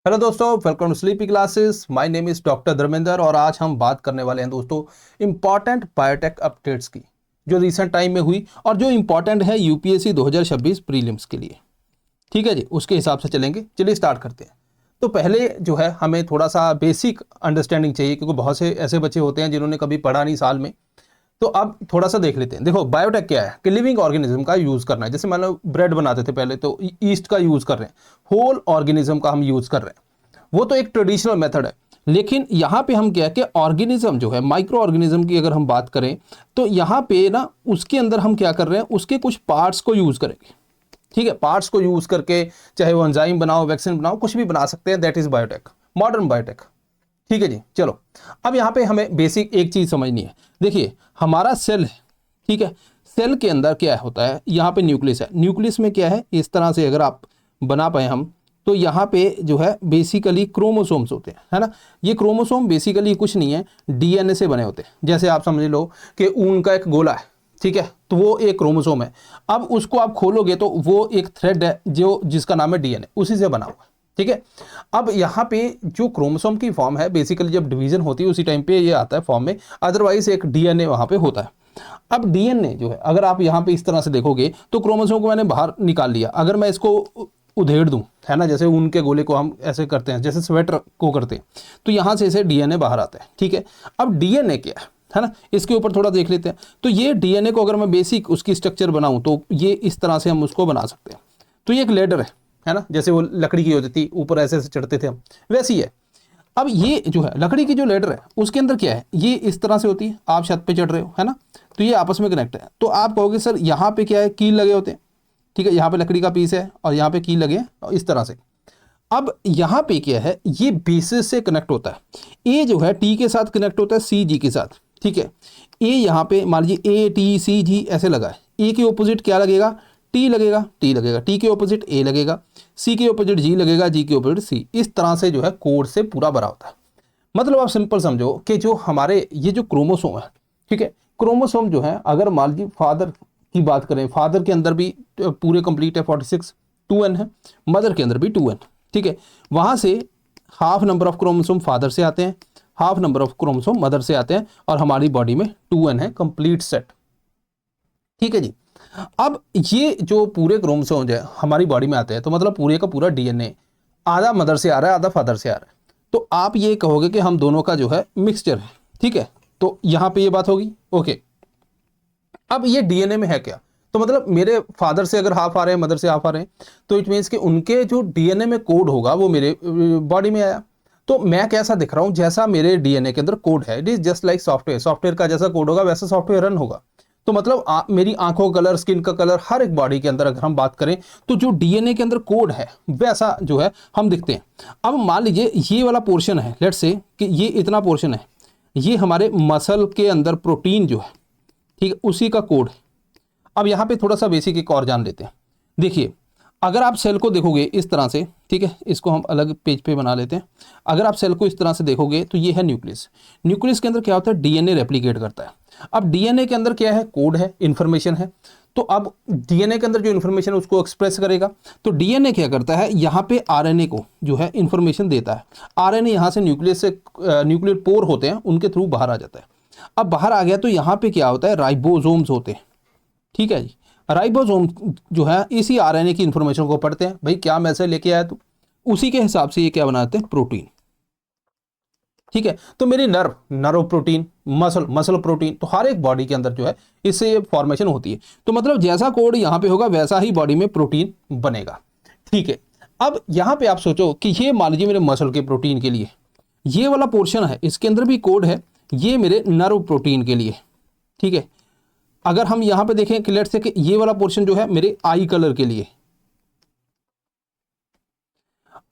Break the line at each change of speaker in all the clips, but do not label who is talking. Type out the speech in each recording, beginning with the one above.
Hello दोस्तों, welcome to Sleepy Classes. My name is doctor Dharmendra और आज हम बात करने वाले हैं दोस्तों इंपॉर्टेंट बायोटेक अपडेट्स की जो रिसेंट टाइम में हुई और जो इंपॉर्टेंट है यूपीएससी 2026 प्रीलिम्स के लिए। ठीक है जी, उसके हिसाब से चलेंगे। चलिए स्टार्ट करते हैं। तो पहले जो है हमें थोड़ा सा बेसिक अंडरस्टैंडिंग चाहिए क्योंकि बहुत से ऐसे बच्चे होते हैं जिन्होंने कभी पढ़ा नहीं साल में। तो अब थोड़ा सा देख लेते हैं। देखो, बायोटेक क्या है कि लिविंग ऑर्गेनिज्म का यूज़ करना है। जैसे मान लो ब्रेड बनाते थे पहले तो ईस्ट का यूज़ कर रहे हैं, होल ऑर्गेनिज्म का हम यूज़ कर रहे हैं। वो तो एक ट्रेडिशनल मेथड है, लेकिन यहाँ पे हम क्या है कि ऑर्गेनिज्म जो है, माइक्रो ऑर्गेनिज्म की अगर हम बात करें तो यहाँ पे ना उसके अंदर हम क्या कर रहे हैं, उसके कुछ पार्ट्स को यूज़ करेंगे। ठीक है, पार्ट्स को यूज़ करके चाहे वो एंजाइम बनाओ, वैक्सीन बनाओ, कुछ भी बना सकते हैं। That is biotech, modern biotech. ठीक है जी, चलो अब यहाँ पे हमें बेसिक एक चीज़ समझनी है। देखिए, हमारा सेल है, ठीक है। सेल के अंदर क्या होता है, यहाँ पे न्यूक्लियस है। न्यूक्लियस में क्या है, इस तरह से अगर आप बना पाए हम, तो यहाँ पे जो है बेसिकली क्रोमोसोम्स होते हैं, है ना। ये क्रोमोसोम बेसिकली कुछ नहीं है, डीएनए से बने होते हैं। जैसे आप समझ लो कि ऊन का एक गोला है, ठीक है, तो वो एक क्रोमोसोम है। अब उसको आप खोलोगे तो वो एक थ्रेड है जो जिसका नाम है डीएनए, उसी से बना हुआ है। ठीक है, अब यहाँ पे जो क्रोमोसोम की फॉर्म है, बेसिकली जब डिवीजन होती है उसी टाइम पे ये आता है फॉर्म में, अदरवाइज एक डीएनए वहाँ पे होता है। अब डीएनए जो है, अगर आप यहाँ पे इस तरह से देखोगे तो क्रोमोसोम को मैंने बाहर निकाल लिया। अगर मैं इसको उधेड़ दूं, है ना, जैसे ऊन के गोले को हम ऐसे करते हैं, जैसे स्वेटर को करते हैं, तो यहाँ से इसे डीएनए बाहर आता है। ठीक है, अब डीएनए क्या है ना, इसके ऊपर थोड़ा देख लेते हैं। तो ये डीएनए को अगर मैं बेसिक उसकी स्ट्रक्चर बनाऊं तो ये इस तरह से हम उसको बना सकते हैं। तो ये एक लेडर है ना, जैसे वो लकड़ी की होती थी, ऊपर ऐसे ऐसे चढ़ते थे हम, वैसी है। अब ये जो है लकड़ी की जो लेडर है उसके अंदर क्या है, ये इस तरह से होती है। आप छत पे चढ़ रहे हो, है ना, तो ये आपस में कनेक्ट है। तो आप कहोगे सर यहाँ पे क्या है, कील लगे होते हैं। ठीक है, यहाँ पे लकड़ी का पीस है और यहाँ पे कील लगे हैं इस तरह से। अब यहाँ पे क्या है, ये बेसिस से कनेक्ट होता है। ए जो है टी के साथ कनेक्ट होता है सी जी के साथ। ठीक है, ए यहाँ पे मान लीजिए ए टी सी जी ऐसे लगा है। ए के ऑपोजिट क्या लगेगा, टी लगेगा, टी लगेगा, टी के ऑपोजिट ए लगेगा, सी के ऑपोजिट जी लगेगा, जी के ऑपोजिट सी। इस तरह से जो है कोड से पूरा भरा होता है। मतलब आप सिंपल समझो कि जो हमारे ये जो क्रोमोसोम है, ठीक है, क्रोमोसोम जो है, अगर मान लीजिए फादर की बात करें, फादर के अंदर भी पूरे कंप्लीट है 46, 2n है। मदर के अंदर भी 2n। ठीक है, वहां से half number of chromosome father से आते हैं, half number of chromosome mother से आते हैं, और हमारी बॉडी में 2n है, कंप्लीट सेट। ठीक है जी, अब ये जो पूरे क्रोमोसोम जो है हमारी बॉडी में आते हैं, तो मतलब पूरे का पूरा डीएनए आधा मदर से आ रहा है, आधा फादर से आ रहा है। तो आप ये कहोगे कि हम दोनों का जो है मिक्सचर है। ठीक है, तो यहां पे ये बात होगी। ओके, अब ये डीएनए में है क्या, तो मतलब मेरे फादर से अगर हाफ आ रहे हैं, मदर से हाफ आ रहे हैं, तो इट मीन्स कि उनके जो डीएनए में कोड होगा वो मेरे बॉडी में आया। तो मैं कैसा दिख रहा हूं, जैसा मेरे डीएनए के अंदर कोड है। It is just like software. Software का जैसा कोड होगा वैसा सॉफ्टवेयर रन होगा। तो मतलब मेरी आंखों का कलर, स्किन का कलर, हर एक बॉडी के अंदर अगर हम बात करें तो जो डीएनए के अंदर कोड है वैसा जो है हम दिखते हैं। अब मान लीजिए ये वाला पोर्शन है, लेट्स से कि ये इतना पोर्शन है, ये हमारे मसल के अंदर प्रोटीन जो है, ठीक है, उसी का कोड है। अब यहाँ पे थोड़ा सा बेसिक एक और जान लेते हैं। देखिए, अगर आप सेल को देखोगे इस तरह से, ठीक है, इसको हम अलग पेज पे बना लेते हैं। अगर आप सेल को इस तरह से देखोगे तो ये है न्यूक्लियस। न्यूक्लियस के अंदर क्या होता है, डीएनए रेप्लिकेट करता है। अब डीएनए के अंदर क्या है, कोड है, इंफॉर्मेशन है। तो अब डीएनए के अंदर जो इन्फॉर्मेशन है उसको एक्सप्रेस करेगा। तो डीएनए क्या करता है, यहाँ पे आरएनए को जो है इन्फॉर्मेशन देता है। आरएनए यहाँ से न्यूक्लियस से, न्यूक्लियर पोर होते हैं उनके थ्रू बाहर आ जाता है। अब बाहर आ गया तो यहाँ पे क्या होता है, राइबोसोम्स होते हैं। ठीक है जी, राइबोसोम जो है इसी आरएनए की इंफॉर्मेशन को पढ़ते हैं। भाई क्या मैसेज लेके आया तू, उसी के हिसाब से ये क्या बनाते हैं, प्रोटीन। ठीक है, तो मेरी नर्व प्रोटीन, मसल प्रोटीन, तो हर एक बॉडी के अंदर जो है इससे ये फॉर्मेशन होती है। तो मतलब जैसा कोड यहाँ पे होगा वैसा ही बॉडी में प्रोटीन बनेगा। ठीक है, अब यहाँ पे आप सोचो कि ये मान लीजिए मेरे मसल के प्रोटीन के लिए ये वाला पोर्शन है, इसके अंदर भी कोड है, ये मेरे नर्व प्रोटीन के लिए। ठीक है, अगर हम यहां पे देखें कि लेट्स से कि ये वाला पोर्शन जो है मेरे आई कलर के लिए।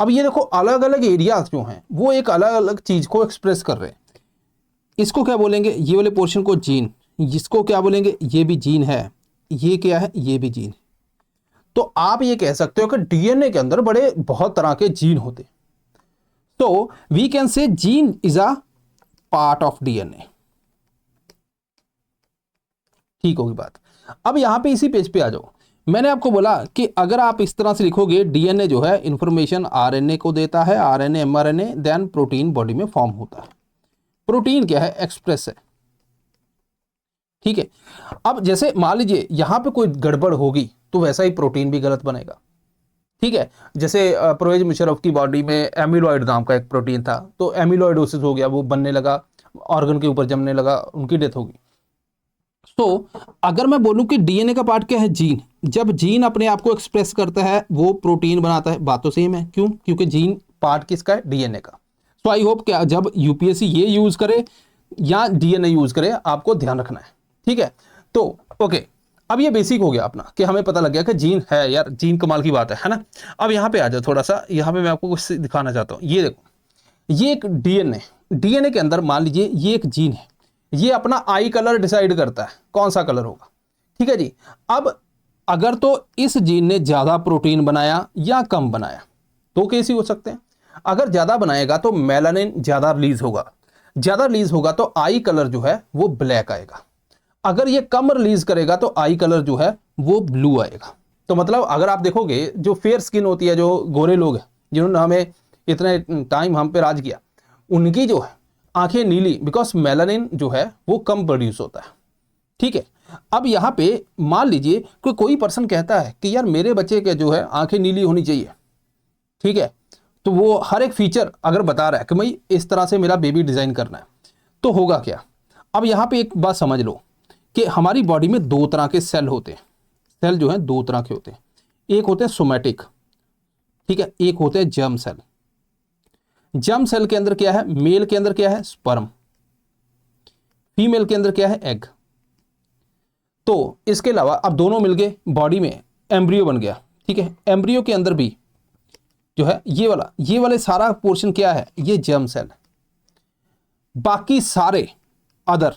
अब ये देखो, अलग अलग एरियाज जो हैं वो एक अलग अलग चीज को एक्सप्रेस कर रहे हैं। इसको क्या बोलेंगे, ये वाले पोर्शन को जीन, जिसको क्या बोलेंगे, ये भी जीन है, ये क्या है, ये भी जीन। तो आप ये कह सकते हो कि डीएनए के अंदर बड़े बहुत तरह के जीन होते हैं। तो we can say gene is a part of DNA. ठीक होगी बात। अब यहां पे इसी पेज पे आ जाओ। मैंने आपको बोला कि अगर आप इस तरह से लिखोगे, डीएनए जो है इंफॉर्मेशन आरएनए को देता है, RNA mRNA, then protein body में फॉर्म होता है। प्रोटीन क्या है? एक्सप्रेस है, ठीक है। अब जैसे मान लीजिए यहां पे कोई गड़बड़ होगी तो वैसा ही प्रोटीन भी गलत बनेगा, ठीक है। जैसे परवेज मुशर्रफ की बॉडी में एमिलॉइड नाम का एक प्रोटीन था, तो एमिलॉइडोसिस हो गया, वो बनने लगा, ऑर्गन के ऊपर जमने लगा, उनकी डेथ होगी। तो अगर मैं बोलूं कि डीएनए का पार्ट क्या है? जीन। जब जीन अपने आप को एक्सप्रेस करता है वो प्रोटीन बनाता है। बात तो सेम है, क्यों? क्योंकि जीन पार्ट किसका है? डीएनए का। तो आई होप क्या जब यूपीएससी ये यूज करे या डीएनए यूज करे, आपको ध्यान रखना है, ठीक है। तो ओके, अब ये बेसिक हो गया अपना कि हमें पता लग गया कि जीन है, यार जीन कमाल की बात है ना। अब यहाँ पे आ जाओ थोड़ा सा, यहाँ पे मैं आपको कुछ दिखाना चाहता हूँ। ये देखो, ये एक डीएनए, डीएनए के अंदर मान लीजिए ये एक जीन है, ये अपना आई कलर डिसाइड करता है कौन सा कलर होगा, ठीक है जी। अब अगर तो इस जीन ने ज्यादा प्रोटीन बनाया या कम बनाया, तो कैसे हो सकते हैं? अगर ज्यादा बनाएगा तो मेलानिन ज्यादा रिलीज होगा, ज्यादा रिलीज होगा तो आई कलर जो है वो ब्लैक आएगा। अगर ये कम रिलीज करेगा तो आई कलर जो है वो ब्लू आएगा। तो मतलब अगर आप देखोगे जो फेयर स्किन होती है, जो गोरे लोग हैं जिन्होंने हमें इतने टाइम हम पे राज किया, उनकी जो है आंखें नीली, बिकॉज मेलानिन जो है वो कम प्रोड्यूस होता है, ठीक है। अब यहाँ पे मान लीजिए कोई पर्सन कहता है कि यार मेरे बच्चे के जो है आंखें नीली होनी चाहिए, ठीक है। तो वो हर एक फीचर अगर बता रहा है कि भाई इस तरह से मेरा बेबी डिजाइन करना है, तो होगा क्या? अब यहाँ पे एक बात समझ लो कि हमारी बॉडी में दो तरह के सेल होते हैं। सेल जो है दो तरह के होते हैं, एक होते हैं सोमैटिक, ठीक है, एक होते हैं जर्म सेल। जर्म सेल के अंदर क्या है? मेल के अंदर क्या है? स्पर्म। फीमेल के अंदर क्या है? एग। तो इसके अलावा अब दोनों मिलके बॉडी में एम्ब्रियो बन गया, ठीक है। एम्ब्रियो के अंदर भी जो है ये वाले सारा पोर्शन क्या है? ये जर्म सेल। बाकी सारे अदर,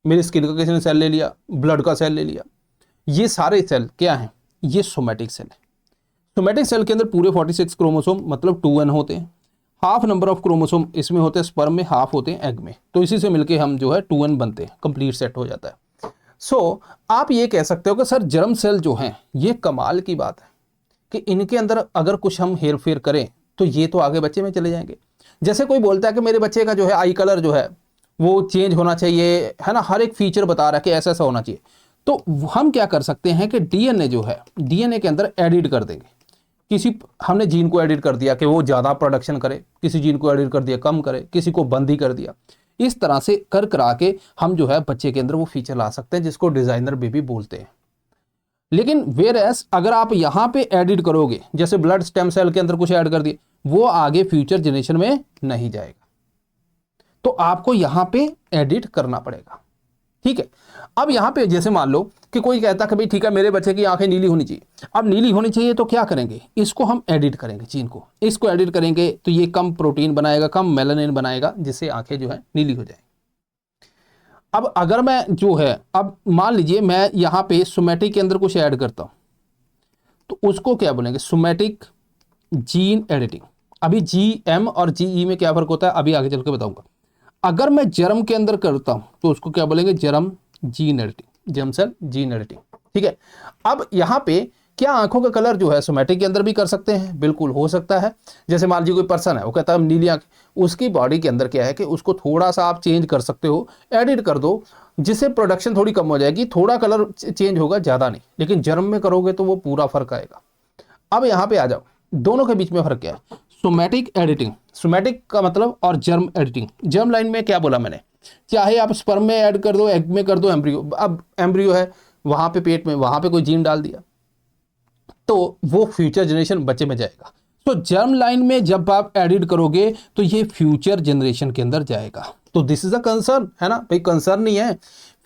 मेरी स्किन का किसी ने सेल ले लिया, ब्लड का सेल ले लिया, ये सारे सेल क्या हैं? ये सोमैटिक सेल है। सोमैटिक सेल के अंदर पूरे 46 क्रोमोसोम मतलब 2n होते हैं। हाफ नंबर ऑफ क्रोमोसोम इसमें होते हैं स्पर्म में, हाफ होते हैं एग में। तो इसी से मिलके हम जो है 2n बनते हैं, कंप्लीट सेट हो जाता है। सो आप ये कह सकते हो कि सर जर्म सेल जो हैं ये कमाल की बात है कि इनके अंदर अगर कुछ हम हेर फेर करें तो ये तो आगे बच्चे में चले जाएंगे। जैसे कोई बोलता है कि मेरे बच्चे का जो है आई कलर जो है वो चेंज होना चाहिए, है ना, हर एक फीचर बता रहा है कि ऐसा ऐसा होना चाहिए। तो हम क्या कर सकते हैं कि डीएनए जो है, डीएनए के अंदर एडिट कर देंगे। किसी हमने जीन को एडिट कर दिया कि वो ज़्यादा प्रोडक्शन करे, किसी जीन को एडिट कर दिया कम करे, किसी को बंद ही कर दिया। इस तरह से कर करा के हम जो है बच्चे के अंदर वो फीचर ला सकते हैं जिसको डिज़ाइनर बेबी बोलते हैं। लेकिन वेयर एस अगर आप यहाँ पे एडिट करोगे, जैसे ब्लड स्टेम सेल के अंदर कुछ ऐड कर दिए, वो आगे फ्यूचर जनरेशन में नहीं जाएगा, तो आपको यहाँ पे एडिट करना पड़ेगा, ठीक है। अब यहाँ पे जैसे मान लो कि कोई कहता है कि भाई ठीक है मेरे बच्चे की आंखें नीली होनी चाहिए। अब नीली होनी चाहिए तो क्या करेंगे? इसको हम एडिट करेंगे, जीन को इसको एडिट करेंगे तो ये कम प्रोटीन बनाएगा, कम मेलानिन बनाएगा, जिससे आंखें जो है नीली हो जाएंगी। अब अगर मैं जो है, अब मान लीजिए मैं यहाँ पे सोमैटिक के अंदर कुछ ऐड करता हूँ, तो उसको क्या बोलेंगे? Somatic gene editing. अभी GM और GE में क्या फर्क होता है अभी आगे चल के बताऊंगा। अगर मैं जर्म के अंदर करता हूं तो उसको क्या बोलेंगे? Germ gene editing, germ cell gene editing, ठीक है। अब यहाँ पे क्या आंखों का कलर जो है सोमैटिक के अंदर भी कर सकते हैं? बिल्कुल हो सकता है। जैसे मान लीजिए कोई पर्सन है वो कहता है नीली आंख, उसकी बॉडी के अंदर क्या है कि उसको थोड़ा सा आप चेंज कर सकते हो, एडिट कर दो, जिससे प्रोडक्शन थोड़ी कम हो जाएगी, थोड़ा कलर चेंज होगा, ज़्यादा नहीं। लेकिन जर्म में करोगे तो वो पूरा फर्क आएगा। अब यहाँ पे आ जाओ, दोनों के बीच में फर्क क्या है? सोमैटिक एडिटिंग, सोमैटिक का मतलब, और जर्म एडिटिंग। जर्म लाइन में क्या बोला मैंने? चाहे आप स्पर्म में ऐड कर दो, एग में कर दो, एम्ब्रियो, अब एम्ब्रियो है वहां पे पेट में, वहां पे कोई जीन डाल दिया तो वो फ्यूचर जनरेशन बच्चे में जाएगा। तो जर्म लाइन में जब आप एडिट करोगे तो ये फ्यूचर जनरेशन के अंदर जाएगा। तो दिस इज अ कंसर्न, है ना भाई, कंसर्न नहीं है।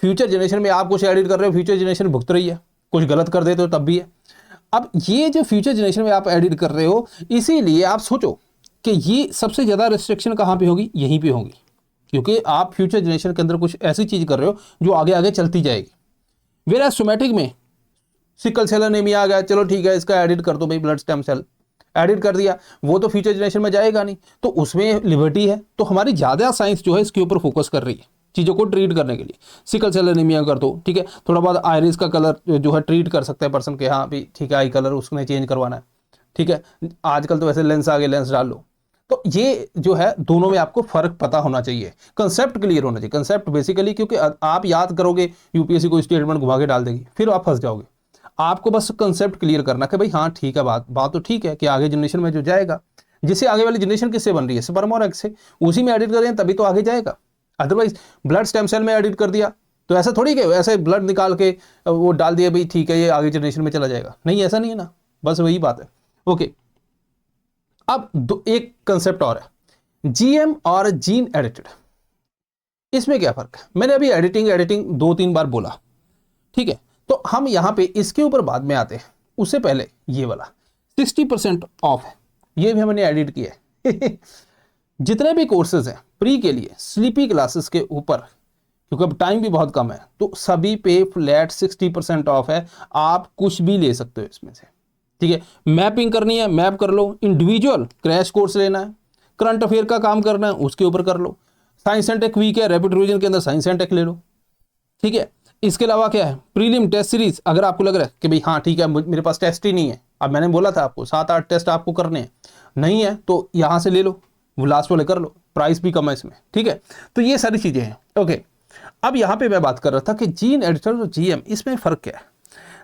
फ्यूचर जनरेशन में आप कुछ एडिट कर रहे हो, फ्यूचर जनरेशन भुगत रही है, कुछ गलत कर देते हो तब भी है। अब ये जो फ्यूचर जनरेशन में आप एडिट कर रहे हो, इसीलिए आप सोचो कि ये सबसे ज़्यादा रिस्ट्रिक्शन कहाँ पे होगी? यहीं पे होगी, क्योंकि आप फ्यूचर जनरेशन के अंदर कुछ ऐसी चीज़ कर रहे हो जो आगे आगे चलती जाएगी। वेयर सोमैटिक में सिकल सेल एनीमिया आ गया, चलो ठीक है इसका एडिट कर दो भाई, ब्लड स्टेम सेल एडिट कर दिया, वो तो फ्यूचर जनरेशन में जाएगा नहीं, तो उसमें लिबर्टी है। तो हमारी ज़्यादा साइंस जो है इसके ऊपर फोकस कर रही है चीज़ों को ट्रीट करने के लिए। सिकल सेल एनीमिया कर दो, ठीक है, थोड़ा बहुत आयरिस का कलर जो है ट्रीट कर सकते हैं पर्सन के, हाँ भी ठीक है आई कलर उसने चेंज करवाना है, ठीक है, आजकल तो वैसे लेंस आ गए, लेंस डाल लो। तो ये जो है दोनों में आपको फर्क पता होना चाहिए, कंसेप्ट क्लियर होना चाहिए। कंसेप्ट बेसिकली क्योंकि आप याद करोगे यूपीएससी कोई स्टेटमेंट घुमा के डाल देगी, फिर आप फंस जाओगे। आपको बस कंसेप्ट क्लियर करना कि भाई हाँ ठीक है, बात तो ठीक है कि आगे जनरेशन में जो जाएगा, जिससे आगे वाली जनरेशन किससे बन रही है, स्पर्म और एग से, उसी में एडिट कर दें तभी तो आगे जाएगा। अदरवाइज ब्लड स्टेम सेल में एडिट कर दिया तो ऐसा थोड़ी कि ऐसे ब्लड निकाल के वो डाल दिया भाई ठीक है ये आगे जनरेशन में चला जाएगा, नहीं ऐसा नहीं है ना, बस वही बात है। ओके, अब एक कंसेप्ट और है, जीएम और जीन एडिटेड, इसमें क्या फर्क है? मैंने अभी एडिटिंग 2-3 बार बोला, ठीक है, तो हम यहां पे इसके ऊपर बाद में आते हैं। उससे पहले ये वाला 60% ऑफ है, ये भी हमने एडिट किया है जितने भी कोर्सेज हैं प्री के लिए स्लीपी क्लासेस के ऊपर, क्योंकि अब टाइम भी बहुत कम है, तो सभी पे फ्लैट 60% ऑफ है। आप कुछ भी ले सकते हो इसमें से, ठीक है। मैपिंग करनी है मैप कर लो, इंडिविजुअल क्रैश कोर्स लेना है, करंट अफेयर का काम करना है उसके ऊपर कर लो, साइंस एंड टेक वीक है रैपिड रिवीजन के अंदर साइंस एंड टेक ले लो, ठीक है। इसके अलावा क्या है, प्रीलिम टेस्ट सीरीज, अगर आपको लग रहा है कि भाई हाँ ठीक है मेरे पास टेस्ट ही नहीं है, अब मैंने बोला था आपको 7-8 टेस्ट आपको करने हैं, नहीं है तो यहाँ से ले लो, वो लास्ट वाले कर लो, प्राइस भी कम है इसमें, ठीक है। तो ये सारी चीज़ें हैं। ओके, अब यहाँ पे मैं बात कर रहा था कि जीन एडिटर और जीएम, इसमें फ़र्क क्या है।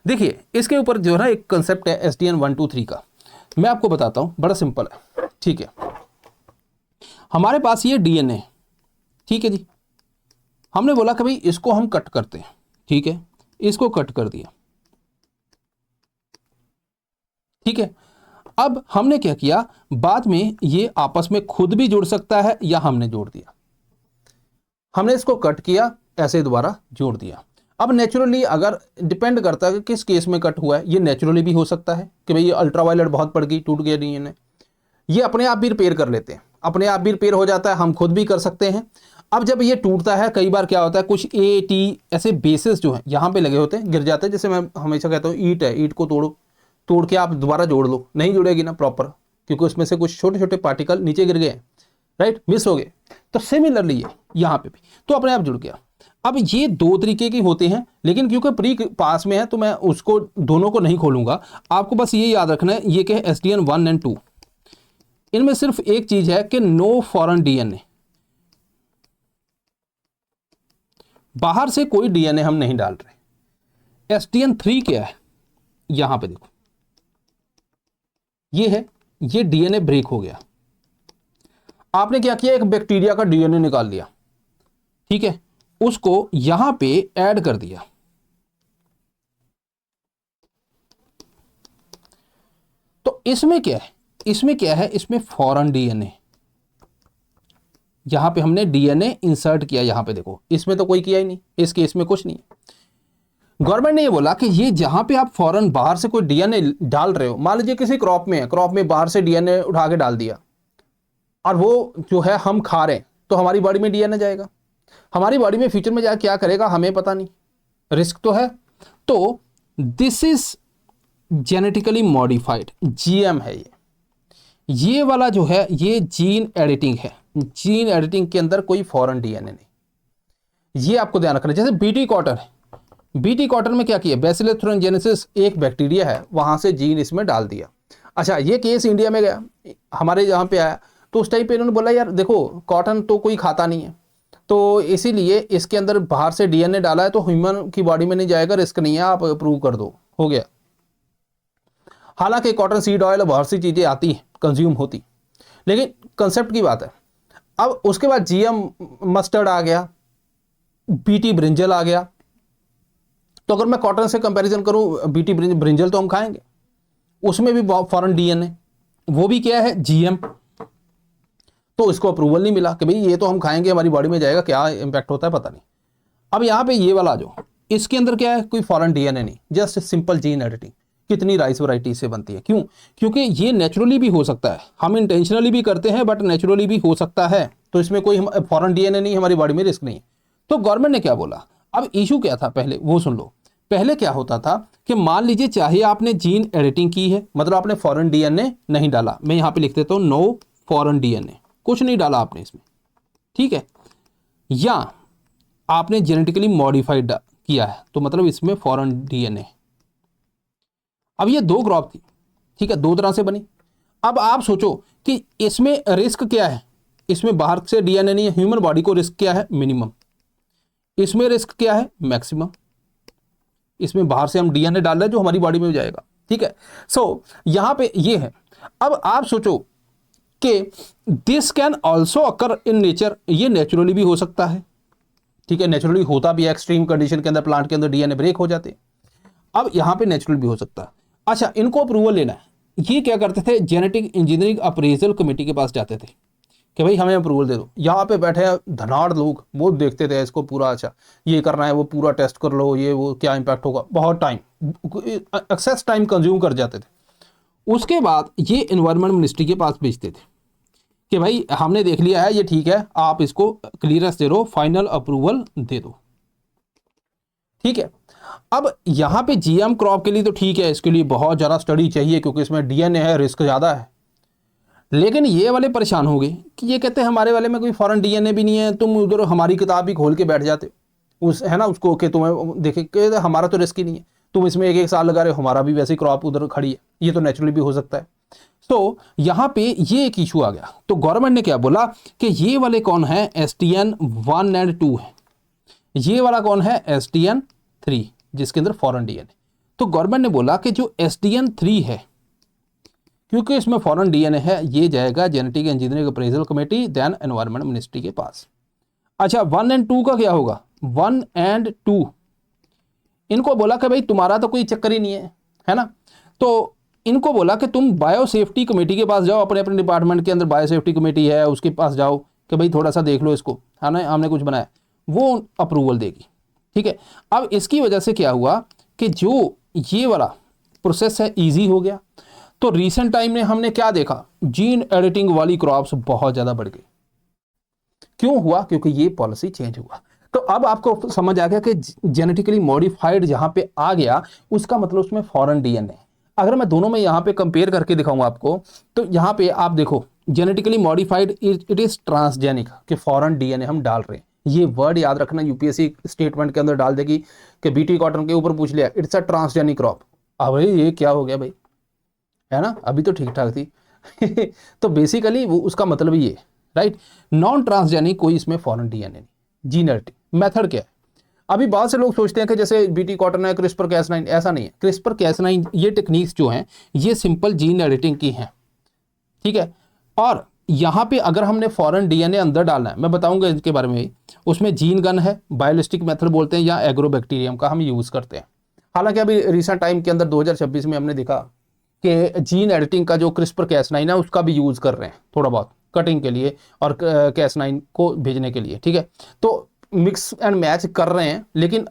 देखिए इसके ऊपर जो है ना एक कंसेप्ट है SDN 1 2 3 का, मैं आपको बताता हूँ, बड़ा सिंपल है, ठीक है। हमारे पास ये DNA, ठीक है जी, हमने बोला कि भाई इसको हम कट करते हैं, ठीक है, इसको कट कर दिया, ठीक है। अब हमने क्या किया, बाद में ये आपस में खुद भी जुड़ सकता है या हमने जोड़ दिया, हमने इसको कट किया ऐसे दोबारा जोड़ दिया। अब नेचुरली अगर डिपेंड करता है कि किस केस में कट हुआ है, ये नेचुरली भी हो सकता है कि भाई ये अल्ट्रावायलेट बहुत पड़ गई टूट गया DNA, ये अपने आप भी रिपेयर कर लेते हैं, अपने आप भी रिपेयर हो जाता है, हम खुद भी कर सकते हैं। अब जब ये टूटता है कई बार क्या होता है, कुछ AT ऐसे बेसिस जो हैं यहाँ पे लगे होते हैं, गिर जाते हैं, जैसे मैं हमेशा कहता हूँ ईंट है, ईंट को तोड़ के आप दोबारा जोड़ लो, नहीं जुड़ेगी ना प्रॉपर, क्योंकि उसमें से कुछ छोटे छोटे पार्टिकल नीचे गिर गए, राइट, मिस हो गए। तो सिमिलरली ये यहाँ पे भी तो अपने आप जुड़ गया। अब ये 2 तरीके की होते हैं, लेकिन क्योंकि प्री पास में है तो मैं उसको दोनों को नहीं खोलूंगा, आपको बस ये याद रखना है, ये क्या है SDN 1 और 2, इनमें सिर्फ एक चीज है कि नो फॉरेन DNA, बाहर से कोई DNA हम नहीं डाल रहे। SDN 3 क्या है, यहां पे देखो ये है, ये DNA ब्रेक हो गया, आपने क्या किया, एक बैक्टीरिया का DNA निकाल लिया, ठीक है, उसको यहां पे ऐड कर दिया, तो इसमें क्या है, इसमें फॉरेन DNA, यहां पे हमने DNA इंसर्ट किया, यहां पे देखो इसमें तो कोई किया ही नहीं, इस केस में कुछ नहीं है। गवर्नमेंट ने ये बोला कि ये जहां पे आप फॉरेन बाहर से कोई DNA डाल रहे हो, मान लीजिए किसी क्रॉप में है, क्रॉप में बाहर से DNA उठा के डाल दिया और वो जो है हम खा रहे हैं, तो हमारी बॉडी में DNA जाएगा, हमारी बॉडी में फ्यूचर में जाकर क्या करेगा हमें पता नहीं, रिस्क तो है। तो this is genetically modified, GM है ये वाला जो है ये जीन एडिटिंग है, जीन एडिटिंग के अंदर कोई फॉरेन DNA नहीं, ये आपको ध्यान रखना है। जैसे BT कॉटन है, BT कॉटन में क्या किया, बैसिलस thuringiensis एक बैक्टीरिया है, वहां से जीन इसमें डाल दिया। अच्छा, ये केस इंडिया में गया, हमारे यहाँ पे आया, तो उस टाइम पे इन्होंने बोला यार देखो कॉटन तो कोई खाता नहीं है, तो इसीलिए इसके अंदर बाहर से DNA डाला है, तो ह्यूमन की बॉडी में नहीं जाएगा, रिस्क नहीं है, आप अप्रूव कर दो, हो गया। हालांकि कॉटन सीड ऑयल बहुत सी चीज़ें आती हैं कंज्यूम होती, लेकिन कंसेप्ट की बात है। अब उसके बाद GM मस्टर्ड आ गया, BT ब्रिंजल आ गया, तो अगर मैं कॉटन से कंपैरिजन करूं, BT ब्रिंजल तो हम खाएंगे, उसमें भी फॉरेन DNA, वो भी क्या है GM, तो इसको अप्रूवल नहीं मिला कि भाई ये तो हम खाएंगे हमारी बॉडी में जाएगा, क्या इंपैक्ट होता है पता नहीं। अब यहाँ पे ये वाला जो इसके अंदर क्या है, कोई फॉरेन DNA नहीं, जस्ट सिंपल जीन एडिटिंग। कितनी राइस वैरायटी से बनती है, क्यों, क्योंकि ये नेचुरली भी हो सकता है, हम इंटेंशनली भी करते हैं बट नेचुरली भी हो सकता है, तो इसमें कोई फॉरेन DNA नहीं, हमारी बॉडी में रिस्क नहीं है। तो गवर्नमेंट ने क्या बोला, अब इशू क्या था पहले वो सुन लो। पहले क्या होता था कि मान लीजिए चाहे आपने जीन एडिटिंग की है, मतलब आपने फॉरेन DNA नहीं डाला, मैं यहाँ पे लिख देता हूँ नो फॉरेन DNA, कुछ नहीं डाला आपने इसमें, ठीक है, या आपने जेनेटिकली मॉडिफाइड किया है, तो मतलब इसमें फॉरेन डीएनए। अब ये दो क्रॉप थी, ठीक है, दो तरह से बनी। अब आप सोचो कि इसमें रिस्क क्या है, इसमें बाहर से डीएनए नहीं है, ह्यूमन बॉडी को रिस्क क्या है, मिनिमम। इसमें रिस्क क्या है, मैक्सिमम। इसमें बाहर से हम डीएनए डाल रहे हैं जो हमारी बॉडी में जाएगा, ठीक है। सो यहां पे ये है। अब आप सोचो कि this can also occur in nature, ये नेचुरली भी हो सकता है, ठीक है, नेचुरली होता भी है, एक्सट्रीम कंडीशन के अंदर प्लांट के अंदर डीएनए ब्रेक हो जाते हैं। अब यहां पे नेचुरल भी हो सकता है। अच्छा, इनको अप्रूवल लेना है, ये क्या करते थे, जेनेटिक इंजीनियरिंग अप्रेजल कमेटी के पास जाते थे कि भाई हमें अप्रूवल दे दो। यहाँ पे बैठे धनाड़ लोग, वो देखते थे इसको पूरा, अच्छा ये करना है, वो पूरा टेस्ट कर लो, ये वो क्या इंपैक्ट होगा, बहुत टाइम, एक्सेस टाइम कंज्यूम कर जाते थे। उसके बाद ये एनवायरनमेंट मिनिस्ट्री के पास भेजते थे कि भाई हमने देख लिया है, ये ठीक है, आप इसको क्लियरेंस दे दो, फाइनल अप्रूवल दे दो, ठीक है। अब यहाँ पे जीएम क्रॉप के लिए तो ठीक है, इसके लिए बहुत ज़्यादा स्टडी चाहिए क्योंकि इसमें डीएनए है, रिस्क ज़्यादा है। लेकिन ये वाले परेशान हो गए कि ये कहते हैं हमारे वाले में कोई फॉरेन डीएनए भी नहीं है, तुम उधर हमारी किताब भी खोल के बैठ जाते उस, है ना, उसको कि तुम्हें देखे कि हमारा तो रिस्क ही नहीं है, तुम इसमें एक एक साल लगा रहे हो, हमारा भी वैसे ही क्रॉप उधर खड़ी है, ये तो नेचुरली भी हो सकता है। तो यहाँ पे ये एक इशू आ गया। तो गवर्नमेंट ने क्या बोला कि ये वाले कौन है, STN 1 और 2 है, ये वाला कौन है, STN 3, जिसके अंदर फॉरेन डीएनए। तो गवर्नमेंट ने बोला कि जो STN 3 है, क्योंकि इसमें फॉरेन डीएनए है, ये जाएगा genetic engineering appraisal committee, then environment ministry के पास। अच्छा, 1 और 2 का क्या होगा, 1 और 2 इनको बोला कि भाई तुम्हारा तो कोई चक्कर ही नहीं है ना। तो इनको बोला कि तुम बायो सेफ्टी कमेटी के पास जाओ, अपने अपने डिपार्टमेंट के अंदर बायो सेफ्टी कमेटी है, उसके पास जाओ कि भाई थोड़ा सा देख लो इसको, है ना, हमने कुछ बनाया, वो अप्रूवल देगी, ठीक है। अब इसकी वजह से क्या हुआ कि जो ये वाला प्रोसेस है ईजी हो गया। तो रीसेंट टाइम में हमने क्या देखा, जीन एडिटिंग वाली क्रॉप्स बहुत ज़्यादा बढ़ गई। क्यों हुआ, क्योंकि ये पॉलिसी चेंज हुआ। तो अब आपको समझ आ गया कि जेनेटिकली मॉडिफाइड जहां पे आ गया, उसका मतलब उसमें फॉरेन डीएनए। अगर मैं दोनों में यहाँ पे कंपेयर करके दिखाऊंगा आपको, तो यहाँ पे आप देखो genetically modified it is transgenic, कि फॉरेन डीएनए हम डाल रहे हैं। ये वर्ड याद रखना, यूपीएससी स्टेटमेंट के अंदर डाल देगी कि बीटी कॉटन के ऊपर पूछ लिया इट्स अ ट्रांसजेनिक क्रॉप। अब भाई ये क्या हो गया भाई, है ना, अभी तो ठीक ठाक थी तो बेसिकली वो उसका मतलब ये, राइट, नॉन ट्रांसजेनिक कोई इसमें फॉरेन डीएनए नहीं। जीन एडिटिंग मेथड क्या है, अभी बहुत से लोग सोचते हैं कि जैसे बीटी कॉटन है, CRISPR-Cas9, ऐसा नहीं है। CRISPR-Cas9 ये टेक्निक्स जो हैं, ये सिंपल जीन एडिटिंग की हैं, ठीक है। और यहाँ पे अगर हमने फॉरेन डीएनए अंदर डालना है, मैं बताऊंगा इसके बारे में, उसमें जीन गन है, बायोलिस्टिक मेथड बोलते हैं, या एग्रोबैक्टीरियम का हम यूज़ करते हैं। हालांकि अभी रिसेंट टाइम के अंदर 2026 में हमने देखा कि जीन एडिटिंग का जो CRISPR-Cas9 है उसका भी यूज़ कर रहे हैं थोड़ा बहुत कटिंग के लिए और Cas9 को भेजने के लिए, ठीक है। तो मिक्स एंड मैच कर रहे हैं, लेकिन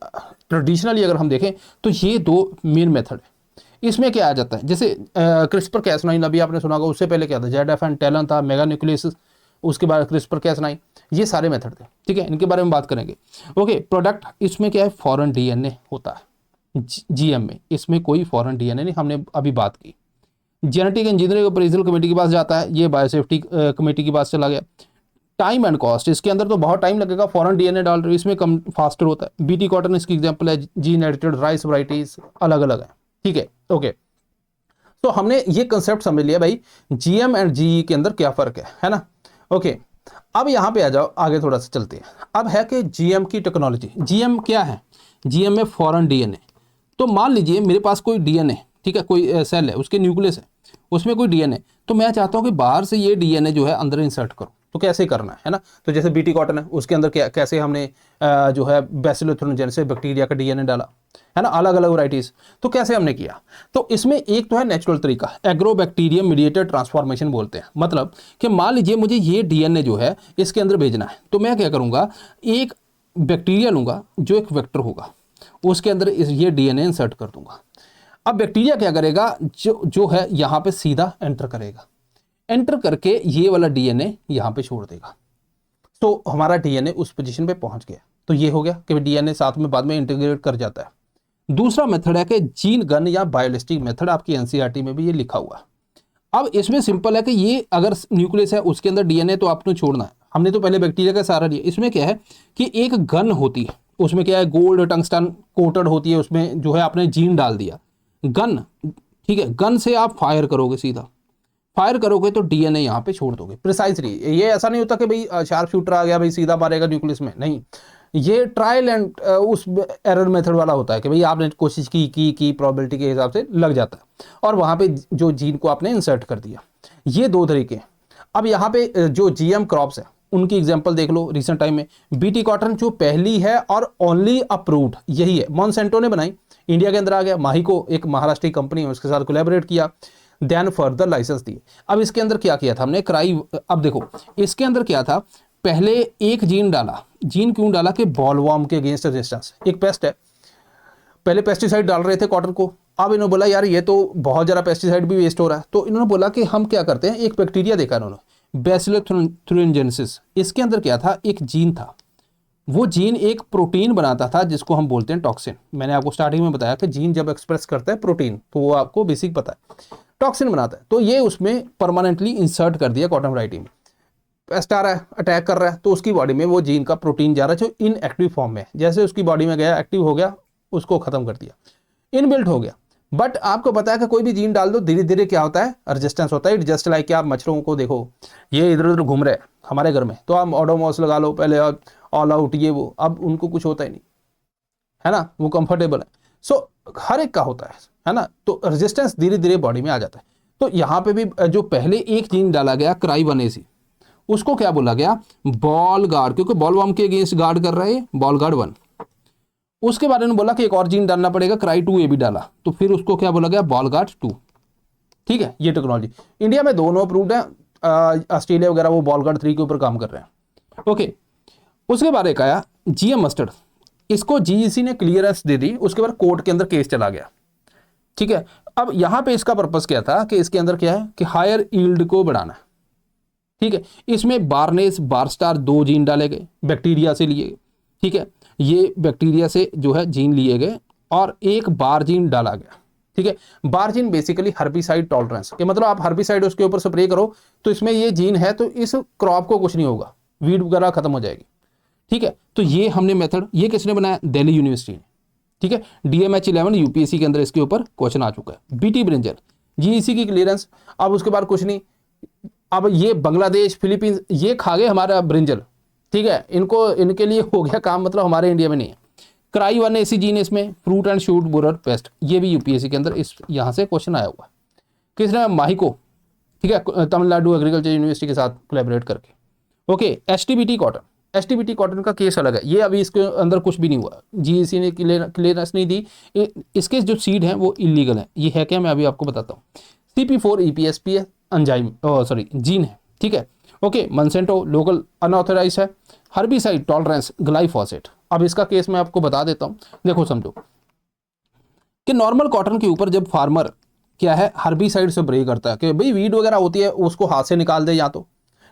ट्रेडिशनली अगर हम देखें तो ये दो मेन मेथड है। इसमें क्या आ जाता है, जैसे CRISPR-Cas9 अभी आपने सुना होगा, उससे पहले क्या था, ZF एंड टेलन था, मेगा न्यूक्लियस, उसके बाद CRISPR-Cas9, ये सारे मेथड थे, ठीक है, इनके बारे में बात करेंगे। ओके, प्रोडक्ट इसमें क्या है, फॉरेन डीएनए होता है जीएम में, इसमें कोई फॉरेन डीएनए नहीं, हमने अभी बात की। जेनेटिक इंजीनियरिंग अप्रेजल कमेटी के पास जाता है, ये बायोसेफ्टी कमेटी के पास चला गया। टाइम एंड कॉस्ट, इसके अंदर तो बहुत टाइम लगेगा, फॉरेन डीएनए डाल रहे हो, इसमें कम फास्टर होता है। बीटी कॉटन इसकी एग्जांपल है, जीन एडिटेड राइस वैरायटीज अलग अलग है, ठीक है। ओके, तो हमने ये कंसेप्ट समझ लिया भाई, जीएम एंड जीई के अंदर क्या फर्क है ना। ओके, अब यहाँ पे आ जाओ, आगे थोड़ा सा चलते हैं। अब है कि जीएम की टेक्नोलॉजी, जीएम क्या है, जीएम में फॉरेन डीएनए। तो मान लीजिए मेरे पास कोई डीएनए, ठीक है, कोई सेल है, उसके न्यूक्लियस है, उसमें कोई डीएनए, तो मैं चाहता हूँ कि बाहर से ये डीएनए जो है अंदर इंसर्ट करूँ। तो कैसे करना है ना, तो जैसे बीटी कॉटन है, उसके अंदर कैसे हमने जो है बैसिलोथ्रोनजेनेसिस बैक्टीरिया का डीएनए डाला, है ना, अलग अलग वैरायटीज, तो कैसे हमने किया। तो इसमें एक तो है नेचुरल तरीका, एग्रोबैक्टीरियम मीडिएटेड ट्रांसफॉर्मेशन बोलते हैं। मतलब कि मान लीजिए मुझे ये डीएनए जो है इसके अंदर भेजना है, तो मैं क्या करूँगा, एक बैक्टीरिया लूँगा जो एक वेक्टर होगा, उसके अंदर ये डीएनए इंसर्ट कर दूंगा। अब बैक्टीरिया क्या करेगा, जो है यहाँ पे सीधा एंटर करेगा, एंटर करके ये वाला डीएनए यहाँ पे छोड़ देगा। तो हमारा डीएनए उस पोजीशन पे पहुंच गया। तो ये हो गया कि डीएनए साथ में बाद में इंटीग्रेट कर जाता है। दूसरा मेथड है कि जीन गन या बायोलिस्टिक मेथड, आपकी एनसीईआरटी में भी ये लिखा हुआ है। अब इसमें सिंपल है कि ये अगर न्यूक्लियस है उसके अंदर डीएनए तो आपने छोड़ना है, हमने तो पहले बैक्टीरिया का सहारा लिया। इसमें क्या है कि एक गन होती है, उसमें क्या है गोल्ड टंगस्टन कोटेड होती है, उसमें जो है आपने जीन डाल दिया, गन, ठीक है, गन से आप फायर करोगे, सीधा फायर करोगे तो डीएनए यहाँ पे छोड़ दोगे प्रिसाइजली। ये ऐसा नहीं होता कि भाई शार्प शूटर आ गया भाई सीधा मारेगा न्यूक्लियस में, नहीं, ये ट्रायल एंड उस एरर मेथड वाला होता है कि भाई आपने कोशिश की प्रोबेबिलिटी के हिसाब से लग जाता है और वहाँ पे जो जीन को आपने इंसर्ट कर दिया। ये दो तरीके हैं। अब यहाँ पे जो जीएम क्रॉप्स है उनकी एग्जांपल देख लो रिसेंट टाइम में। बीटी कॉटन जो पहली है और ओनली अप्रूव्ड यही है, मॉन्सेंटो ने बनाई, इंडिया के अंदर आ गया, माहिको एक महाराष्ट्र की कंपनी है उसके साथ कोलैबोरेट किया, देन फर्दर लाइसेंस दिए। अब इसके अंदर क्या किया था हमने क्राई, अब देखो इसके अंदर क्या था, पहले एक जीन डाला, जीन क्यों डाला कि बॉलवॉर्म के अगेंस्ट रेजिस्टेंस, एक पेस्ट है, पहले पेस्टिसाइड डाल रहे थे कॉटन को, अब इन्होंने बोला यार ये तो बहुत ज़्यादा पेस्टिसाइड भी वेस्ट हो रहा है, तो इन्होंने बोला कि हम क्या करते हैं, एक बैक्टीरिया देखा इन्होंने बैसिलस thuringiensis, इसके अंदर क्या था, एक जीन था, वो जीन एक प्रोटीन बनाता था जिसको हम बोलते हैं टॉक्सिन। मैंने आपको स्टार्टिंग में बताया कि जीन जब एक्सप्रेस करता है प्रोटीन तो वो आपको बेसिक पता है, टॉक्सिन बनाता है, तो ये उसमें परमानेंटली इंसर्ट कर दिया कॉटन वैरायटी में। पेस्ट आ रहा है, अटैक कर रहा है, तो उसकी बॉडी में वो जीन का प्रोटीन जा रहा है जो इनएक्टिव फॉर्म में, जैसे उसकी बॉडी में गया एक्टिव हो गया, उसको खत्म कर दिया, इनबिल्ट हो गया। बट आपको पता है कि कोई भी जीन डाल दो धीरे धीरे क्या होता है, रेजिस्टेंस होता है। जस्ट लाइक आप मच्छरों को देखो, ये इधर उधर घूम रहे हैं हमारे घर में, तो आप ओडोमॉस लगा लो पहले, ऑल आउट ये वो, अब उनको कुछ होता ही नहीं है ना, वो कंफर्टेबल है। सो हर एक का होता है ना, तो रेजिस्टेंस धीरे धीरे बॉडी में आ जाता है। तो यहाँ पे भी जो पहले एक जीन डाला गया क्राई1AC, उसको क्या बोला गया, बॉल गार्ड, क्योंकि बॉलवॉर्म के अगेंस्ट गार्ड कर रहा है बॉल गार्ड 1। उसके बारे में बोला कि एक और जीन डालना पड़ेगा, क्राई2A भी डाला, तो फिर उसको क्या बोला गया, बॉल गार्ड 2। ठीक है, ये टेक्नोलॉजी इंडिया में दोनों अप्रूव्ड है, ऑस्ट्रेलिया वगैरह वो बॉल गार्ड 3 के ऊपर काम कर रहे हैं। ओके, उसके बाद एक आया जीएम मस्टर्ड, इसको जीईसी ने क्लियरेंस दे दी, उसके बाद कोर्ट के अंदर केस चला गया। ठीक है, अब यहां पे इसका पर्पस क्या था कि इसके अंदर क्या है कि हायर ईल्ड को बढ़ाना है। ठीक है, इसमें बारनेस बारस्टार 2 जीन डाले गए, बैक्टीरिया से लिए गए। ठीक है, ये बैक्टीरिया से जो है जीन लिए गए और एक बार जीन डाला गया। ठीक है, बार जीन बेसिकली हर्बिसाइड टॉलरेंस के, मतलब आप हर्बिसाइड उसके ऊपर स्प्रे करो तो इसमें ये जीन है तो इस क्रॉप को कुछ नहीं होगा, वीड वगैरह खत्म हो जाएगी। ठीक है, तो ये हमने मेथड, ये किसने बनाया, दिल्ली यूनिवर्सिटी ने। ठीक है, DMH11 यूपीएससी के अंदर इसके ऊपर क्वेश्चन आ चुका है। बीटी ब्रिंजल जीईसी की क्लियरेंस, अब उसके बाद कुछ नहीं, अब ये बांग्लादेश फिलीपींस ये खा गए हमारा ब्रिंजल। ठीक है, इनको इनके लिए हो गया काम, मतलब हमारे इंडिया में नहीं है। क्राई1AC जीन इसमें, fruit and shoot borer paste, ये भी यूपीएससी के अंदर इस यहाँ से क्वेश्चन आया हुआ है। किसने, माहिको। ठीक है, तमिलनाडु एग्रीकल्चर यूनिवर्सिटी के साथ कोलैबोरेट करके। Okay, STBT cotton, STBT cotton का केस अलग है, ये अभी इसके अंदर कुछ भी नहीं हुआ, जीईसी ने क्लियरेंस नहीं दी, इसके जो सीड हैं वो इलीगल है। ये है क्या, मैं अभी आपको बताता हूँ। CP4 EPSP enzyme sorry gene है। ठीक है, ओके, मॉन्सेंटो लोकल अनऑथराइज है, हर्बिसाइड टॉलरेंस ग्लाइफोसेट। अब इसका केस मैं आपको बता देता हूँ, देखो समझो कि नॉर्मल कॉटन के ऊपर जब फार्मर क्या है हर्बिसाइड से स्प्रे करता है कि भाई वीड वगैरह होती है उसको हाथ से निकाल दे या तो,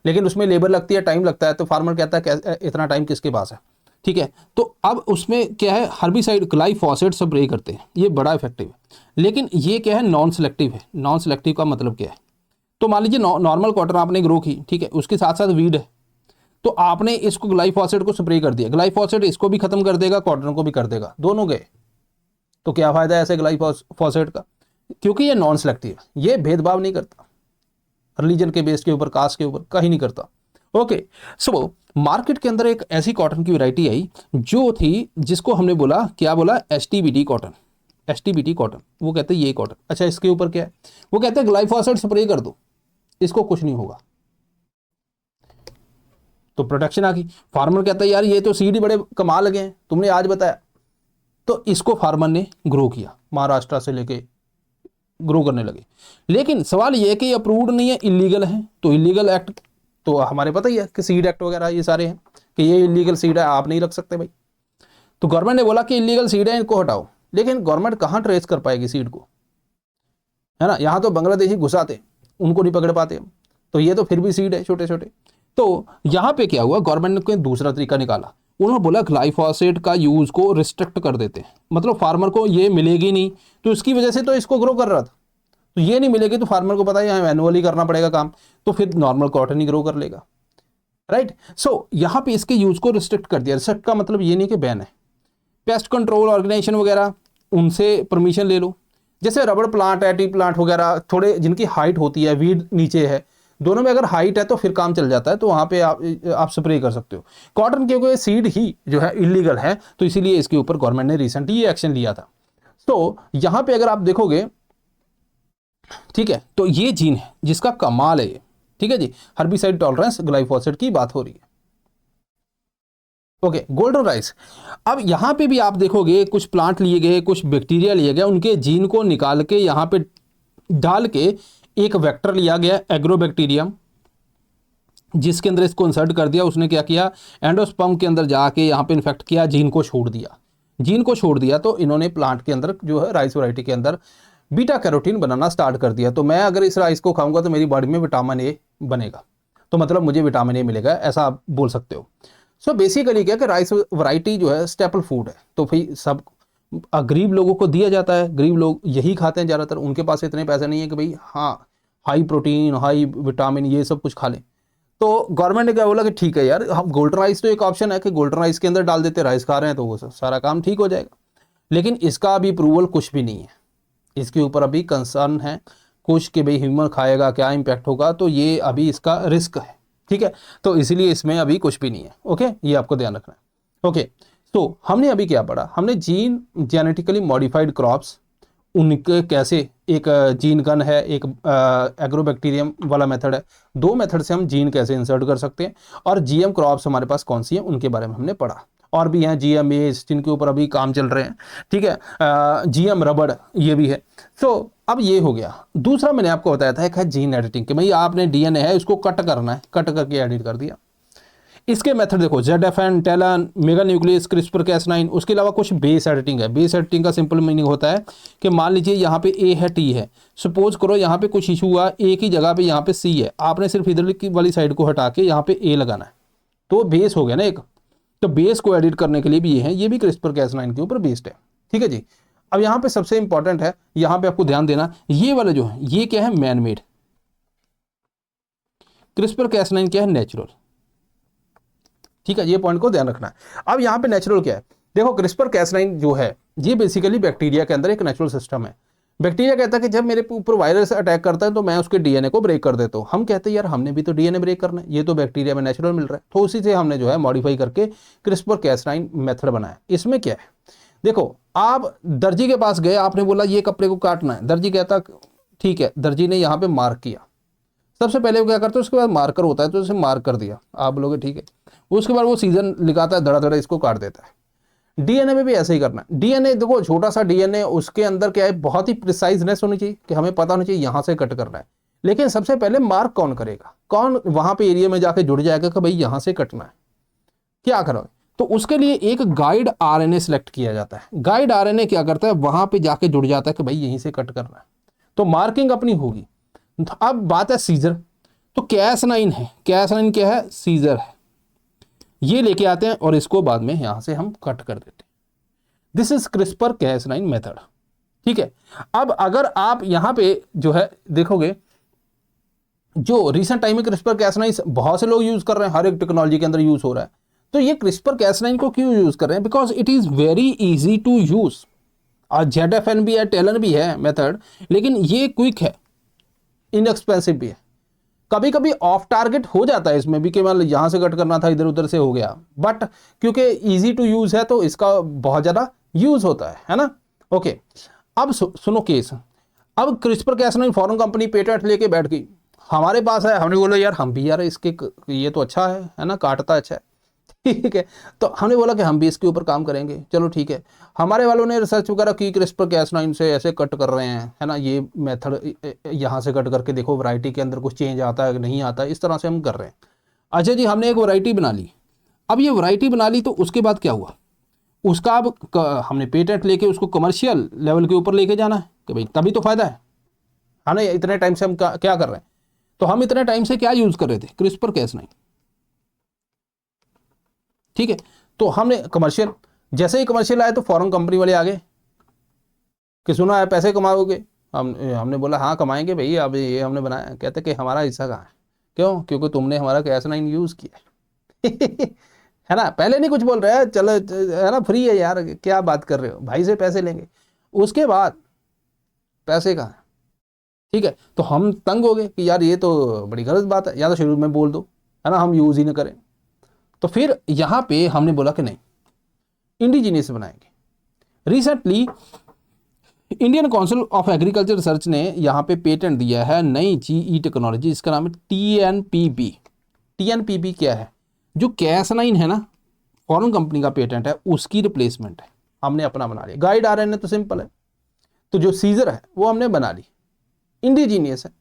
लेकिन उसमें लेबर लगती है, टाइम लगता है, तो फार्मर कहता है कि इतना टाइम किसके पास है। ठीक है, तो अब उसमें क्या है हर्बिसाइड ग्लाइफोसेट स्प्रे करते हैं, ये बड़ा इफेक्टिव है, लेकिन ये क्या है नॉन सिलेक्टिव है। नॉन सिलेक्टिव का मतलब क्या है, तो मान लीजिए नॉर्मल कॉटन आपने ग्रो की, ठीक है, उसके साथ साथ वीड है, तो आपने इसको ग्लाइफोसेट को स्प्रे कर दिया, ग्लाइफोसेट इसको भी खत्म कर देगा, कॉटन को भी कर देगा, दोनों गए, तो क्या फायदा है ऐसे ग्लाइफोसेट का, क्योंकि ये नॉन सिलेक्टिव है, ये भेदभाव नहीं करता रिलीजन के बेस के ऊपर, कास्ट के ऊपर, कहीं नहीं करता। ओके, सो मार्केट के अंदर एक ऐसी कॉटन की वैरायटी आई जो थी, जिसको हमने बोला, क्या बोला, एसटीबीटी कॉटन। एसटीबीटी कॉटन, वो कहते हैं ये कॉटन, अच्छा इसके ऊपर क्या है, वो कहते हैं ग्लाइफोसेट स्प्रे कर दो, इसको कुछ नहीं होगा, तो प्रोटेक्शन आ गई। फार्मर कहता है यार ये तो सीड ही बड़े कमाल लगे हैं, तुमने आज बताया, तो इसको फार्मर ने ग्रो किया, महाराष्ट्र से लेके ग्रो करने लगे। लेकिन सवाल ये है कि अप्रूव्ड नहीं है, इलीगल है, तो इलीगल एक्ट तो हमारे पता ही है कि सीड एक्ट वगैरह ये सारे हैं कि ये इलीगल सीड है, आप नहीं रख सकते भाई। तो गवर्नमेंट ने बोला कि इलीगल सीड है, इनको हटाओ, लेकिन गवर्नमेंट कहाँ ट्रेस कर पाएगी सीड को, है ना, यहाँ तो बांग्लादेशी घुसाते, उनको नहीं पकड़ पाते, तो ये तो फिर भी सीड है छोटे छोटे। तो यहाँ पे क्या हुआ, गवर्नमेंट ने दूसरा तरीका निकाला, उन्होंने बोला ग्लाइफोसेट का यूज को रिस्ट्रिक्ट कर देते हैं, मतलब फार्मर को ये मिलेगी नहीं, तो इसकी वजह से तो इसको ग्रो कर रहा था, तो ये नहीं मिलेगी तो फार्मर को पता है यहाँ मैनुअली करना पड़ेगा काम, तो फिर नॉर्मल कॉटन ही ग्रो कर लेगा। राइट। सो यहाँ पे इसके यूज को रिस्ट्रिक्ट कर दिया। रिस्ट्रिक्ट का मतलब ये नहीं कि बैन है। पेस्ट कंट्रोल ऑर्गेनाइजेशन वगैरह उनसे परमिशन ले लो। जैसे रबड़ प्लांट है, टी प्लांट वगैरह, थोड़े जिनकी हाइट होती है, वीड नीचे है, दोनों में अगर हाइट है तो फिर काम चल जाता है, तो वहां पे आप स्प्रे कर सकते हो। कॉटन क्योंकि सीड ही जो है इलीगल है, तो इसीलिए इसके ऊपर गवर्नमेंट ने रिसेंटली ये एक्शन लिया था। तो यहां पे अगर आप देखोगे, ठीक है, तो ये जीन है जिसका कमाल है ये, ठीक है जी। हर्बिसाइड टॉलरेंस ग्लाइफोसेट की बात हो रही है। Okay, golden rice. अब यहां पे भी आप देखोगे कुछ प्लांट लिए गए, कुछ बैक्टीरिया लिए गए, उनके जीन को निकाल के यहां पे डाल के एक वेक्टर लिया गया एग्रोबैक्टीरियम, जिसके अंदर इसको इंसर्ट कर दिया। उसने क्या किया, एंडोस्पर्म के अंदर जाके यहाँ पे इन्फेक्ट किया, जीन को छोड़ दिया। जीन को छोड़ दिया तो इन्होंने प्लांट के अंदर जो है राइस वैरायटी के अंदर बीटा कैरोटीन बनाना स्टार्ट कर दिया। तो मैं अगर इस राइस को खाऊंगा तो मेरी बॉडी में विटामिन ए बनेगा, तो मतलब मुझे विटामिन ए मिलेगा, ऐसा आप बोल सकते हो। सो बेसिकली क्या कि राइस वैरायटी जो है स्टेपल फूड है, तो फिर सब गरीब लोगों को दिया जाता है। गरीब लोग यही खाते हैं ज़्यादातर, उनके पास इतने पैसे नहीं है कि भाई हाँ हाई प्रोटीन हाई विटामिन ये सब कुछ खा लें। तो गवर्नमेंट ने क्या बोला कि ठीक है यार, हम गोल्डन राइस तो एक ऑप्शन है कि गोल्डन राइस के अंदर डाल देते, राइस खा रहे हैं तो वो सारा काम ठीक हो जाएगा। लेकिन इसका अभी अप्रूवल कुछ भी नहीं है, इसके ऊपर अभी कंसर्न है कुछ कि भाई ह्यूमन खाएगा क्या इम्पैक्ट होगा, तो ये अभी इसका रिस्क है, ठीक है। तो इसीलिए इसमें अभी कुछ भी नहीं है। ओके, ये आपको ध्यान रखना है। ओके, तो हमने अभी क्या पढ़ा, हमने जीन जेनेटिकली मॉडिफाइड क्रॉप्स, उनके कैसे एक जीन गन है, एक एग्रोबैक्टीरियम वाला मेथड है, दो मेथड से हम जीन कैसे इंसर्ट कर सकते हैं, और जीएम क्रॉप्स हमारे पास कौन सी हैं उनके बारे में हमने पढ़ा। और भी हैं जीएमएस जिनके ऊपर अभी काम चल रहे हैं, ठीक है, जीएम रबड़ ये भी है। तो अब ये हो गया। दूसरा मैंने आपको बताया था एक है जीन एडिटिंग, कि भाई आपने डीएनए है इसको कट करना है, कट करके एडिट कर दिया। इसके मेथड देखो, ZFN, TALEN, mega nucleus, CRISPR Cas9, उसके अलावा कुछ बेस एडिटिंग है। बेस एडिटिंग का सिंपल मीनिंग होता है कि मान लीजिए यहाँ पे A है, T है, सपोज करो यहाँ पे कुछ इशू हुआ, A की जगह पे यहाँ पे C है, आपने सिर्फ इधर की वाली साइड को हटा के यहाँ पे A लगाना है, तो बेस हो गया ना एक। तो बेस को एडिट करने के लिए भी ये है, ये भी क्रिस्पर Cas9 के ऊपर बेस्ड है, ठीक है जी। अब यहाँ पे सबसे इंपॉर्टेंट है, यहाँ पे आपको ध्यान देना, ये वाला जो है ये क्या है, मैन मेड। क्रिस्पर Cas9 क्या है, नेचुरल, ठीक है, ये पॉइंट को ध्यान रखना है। अब यहाँ पे नेचुरल क्या है, देखो क्रिस्पर Cas9 जो है ये बेसिकली बैक्टीरिया के अंदर एक नेचुरल सिस्टम है। बैक्टीरिया कहता है कि जब मेरे ऊपर वायरस अटैक करता है तो मैं उसके डीएनए को ब्रेक कर देता हूँ। हम कहते हैं यार हमने भी तो डीएनए ब्रेक करना है, ये तो बैक्टीरिया में नेचुरल मिल रहा है, तो उसी से हमने जो है मॉडिफाई करके क्रिस्पर Cas9 मेथड बनाया। इसमें क्या है, देखो आप दर्जी के पास गए, आपने बोला ये कपड़े को काटना है, दर्जी कहता ठीक है, दर्जी ने यहाँ पे मार्क किया, सबसे पहले वो क्या करते हैं, उसके बाद मार्कर होता है तो उसे मार्क कर दिया, आप बोलोगे ठीक है। उसके बाद वो सीजन लिखाता है, धड़ा धड़ा इसको काट देता है। डीएनए में भी ऐसे ही करना है। डीएनए देखो छोटा सा डीएनए, उसके अंदर क्या है, बहुत ही प्रिसाइजनेस होनी चाहिए कि हमें पता होना चाहिए यहाँ से कट करना है। लेकिन सबसे पहले मार्क कौन करेगा, कौन वहां पे एरिया में जाके जुड़ जाएगा कि भाई यहाँ से कटना है, क्या करोगे, तो उसके लिए एक गाइड आरएनए सेलेक्ट किया जाता है। गाइड आरएनए क्या करता है, वहां पे जाके जुड़ जाता है कि भाई यहीं से कट करना है, तो मार्किंग अपनी होगी। अब बात है सीजर, तो Cas9 है, Cas9 क्या है, सीजर है, ये लेके आते हैं और इसको बाद में यहां से हम कट कर देते हैं। This is CRISPR Cas9 method, ठीक है। अब अगर आप यहां पे जो है देखोगे, जो रिसेंट टाइम में क्रिस्पर Cas9 बहुत से लोग यूज कर रहे हैं, हर एक टेक्नोलॉजी के अंदर यूज हो रहा है। तो ये क्रिस्पर Cas9 को क्यों यूज कर रहे हैं, because it is very easy to use. और ZFN भी है, टेलन भी है मेथड, लेकिन ये क्विक है, इनएक्सपेंसिव भी है। कभी कभी ऑफ टारगेट हो जाता है इसमें भी कि मतलब यहां से कट करना था, इधर उधर से हो गया, बट क्योंकि इजी टू यूज है तो इसका बहुत ज्यादा यूज होता है ना। ओके, अब सुनो केस। अब CRISPR Cas9 foreign company patent लेके बैठ गई, हमारे पास है, हमने बोला यार हम भी यार इसके ये तो अच्छा है ना, काटता अच्छा है, ठीक है। तो हमने बोला कि हम भी इसके ऊपर काम करेंगे, चलो ठीक है। हमारे वालों ने रिसर्च वगैरह की, क्रिस्पर Cas9 से ऐसे कट कर रहे हैं, है ना, ये मेथड यहाँ से कट करके देखो वैरायटी के अंदर कुछ चेंज आता है नहीं आता, इस तरह से हम कर रहे हैं। अच्छा जी, हमने एक वैरायटी बना ली। अब ये वैरायटी बना ली तो उसके बाद क्या हुआ, उसका अब हमने पेटेंट लेके उसको कमर्शियल लेवल के ऊपर लेके जाना है कि भाई तभी तो फायदा है। हमने इतने टाइम से हम क्या कर रहे हैं, तो हम इतने टाइम से क्या यूज कर रहे थे, क्रिस्पर Cas9, ठीक है। तो हमने कमर्शियल, जैसे ही कमर्शियल आए तो फॉरेन कंपनी वाले आ गए कि सुना है पैसे कमाओगे, हमने बोला हाँ कमाएंगे भाई, अब ये हमने बनाया। कहते कि हमारा हिस्सा कहाँ है, क्यों, क्योंकि तुमने हमारा Cas9 यूज़ किया है, है ना, पहले नहीं कुछ बोल रहे हैं, चलो है ना, फ्री है यार, क्या बात कर रहे हो, भाई से पैसे लेंगे, उसके बाद पैसे कहाँ हैं? ठीक है, तो हम तंग हो गए कि यार ये तो बड़ी गलत बात है, या तो शुरू में बोल दो, है ना, हम यूज ही ना करें। तो फिर यहां पे हमने बोला कि नहीं, इंडिजीनियस बनाएंगे। Recently Indian council of agriculture research ने यहाँ पे पेटेंट दिया है नई जीई टेक्नोलॉजी, इसका नाम है टीएनपीबी। टीएनपीबी क्या है? जो कैस9 है ना, फॉरेन कंपनी का पेटेंट है, उसकी रिप्लेसमेंट है, हमने अपना बना लिया। गाइड आरएनए तो सिंपल है, तो जो सीजर है वो हमने बना ली, इंडिजीनियस है।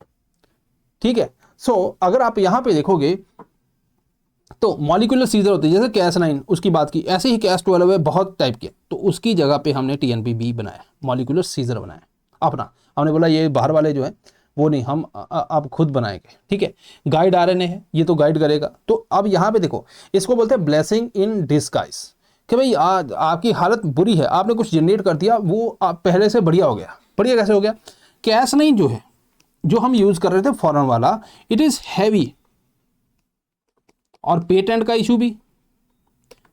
ठीक है, सो अगर आप यहाँ पे देखोगे तो मॉलिक्यूलर सीजर होते हैं, जैसे कैस9 उसकी बात की, ऐसे ही कैस12 है, बहुत टाइप के, तो उसकी जगह पे हमने टीएनपीबी बनाया, मॉलिक्यूलर सीजर बनाया अपना। हमने बोला ये बाहर वाले जो है वो नहीं, हम अब खुद बनाएंगे। ठीक है, गाइड आरएनए है, ये तो गाइड करेगा। तो अब यहाँ पे देखो, इसको बोलते हैं ब्लेसिंग इन डिस्गाइज, कि भाई आज आपकी हालत बुरी है, आपने कुछ जनरेट कर दिया, वो आप पहले से बढ़िया हो गया। बढ़िया कैसे हो गया? कैस9 जो है, जो हम यूज कर रहे थे फॉरेन वाला, इट इज हैवी, और पेटेंट का इशू भी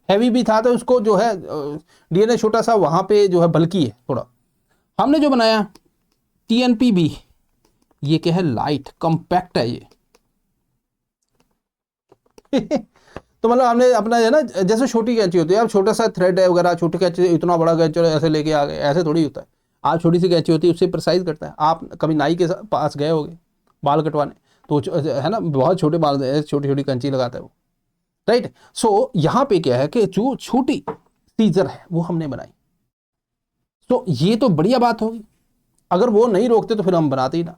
हैवी भी था, तो उसको जो है डीएनए छोटा सा, वहां पे जो है बल्कि है थोड़ा। हमने जो बनाया टीएनपीबी, ये क्या है? लाइट, कंपैक्ट है ये। तो मतलब हमने अपना है ना, जैसे छोटी कैंची होती है, अब छोटा सा थ्रेड है वगैरह, छोटी कैंची, इतना बड़ा कैंची ऐसे लेके आ गए, ऐसे थोड़ी होता है। आप छोटी सी कैंची होती है, उससे प्रिसाइज करता है। आप कभी नाई के पास गए होगे बाल कटवाने, तो है ना, बहुत छोटे बाल, छोटी छोटी कैंची लगाता है वो, राइट। सो यहाँ पे क्या है कि जो छोटी सीजर है वो हमने बनाई, तो ये तो बढ़िया बात होगी। अगर वो नहीं रोकते तो फिर हम बनाते ही ना।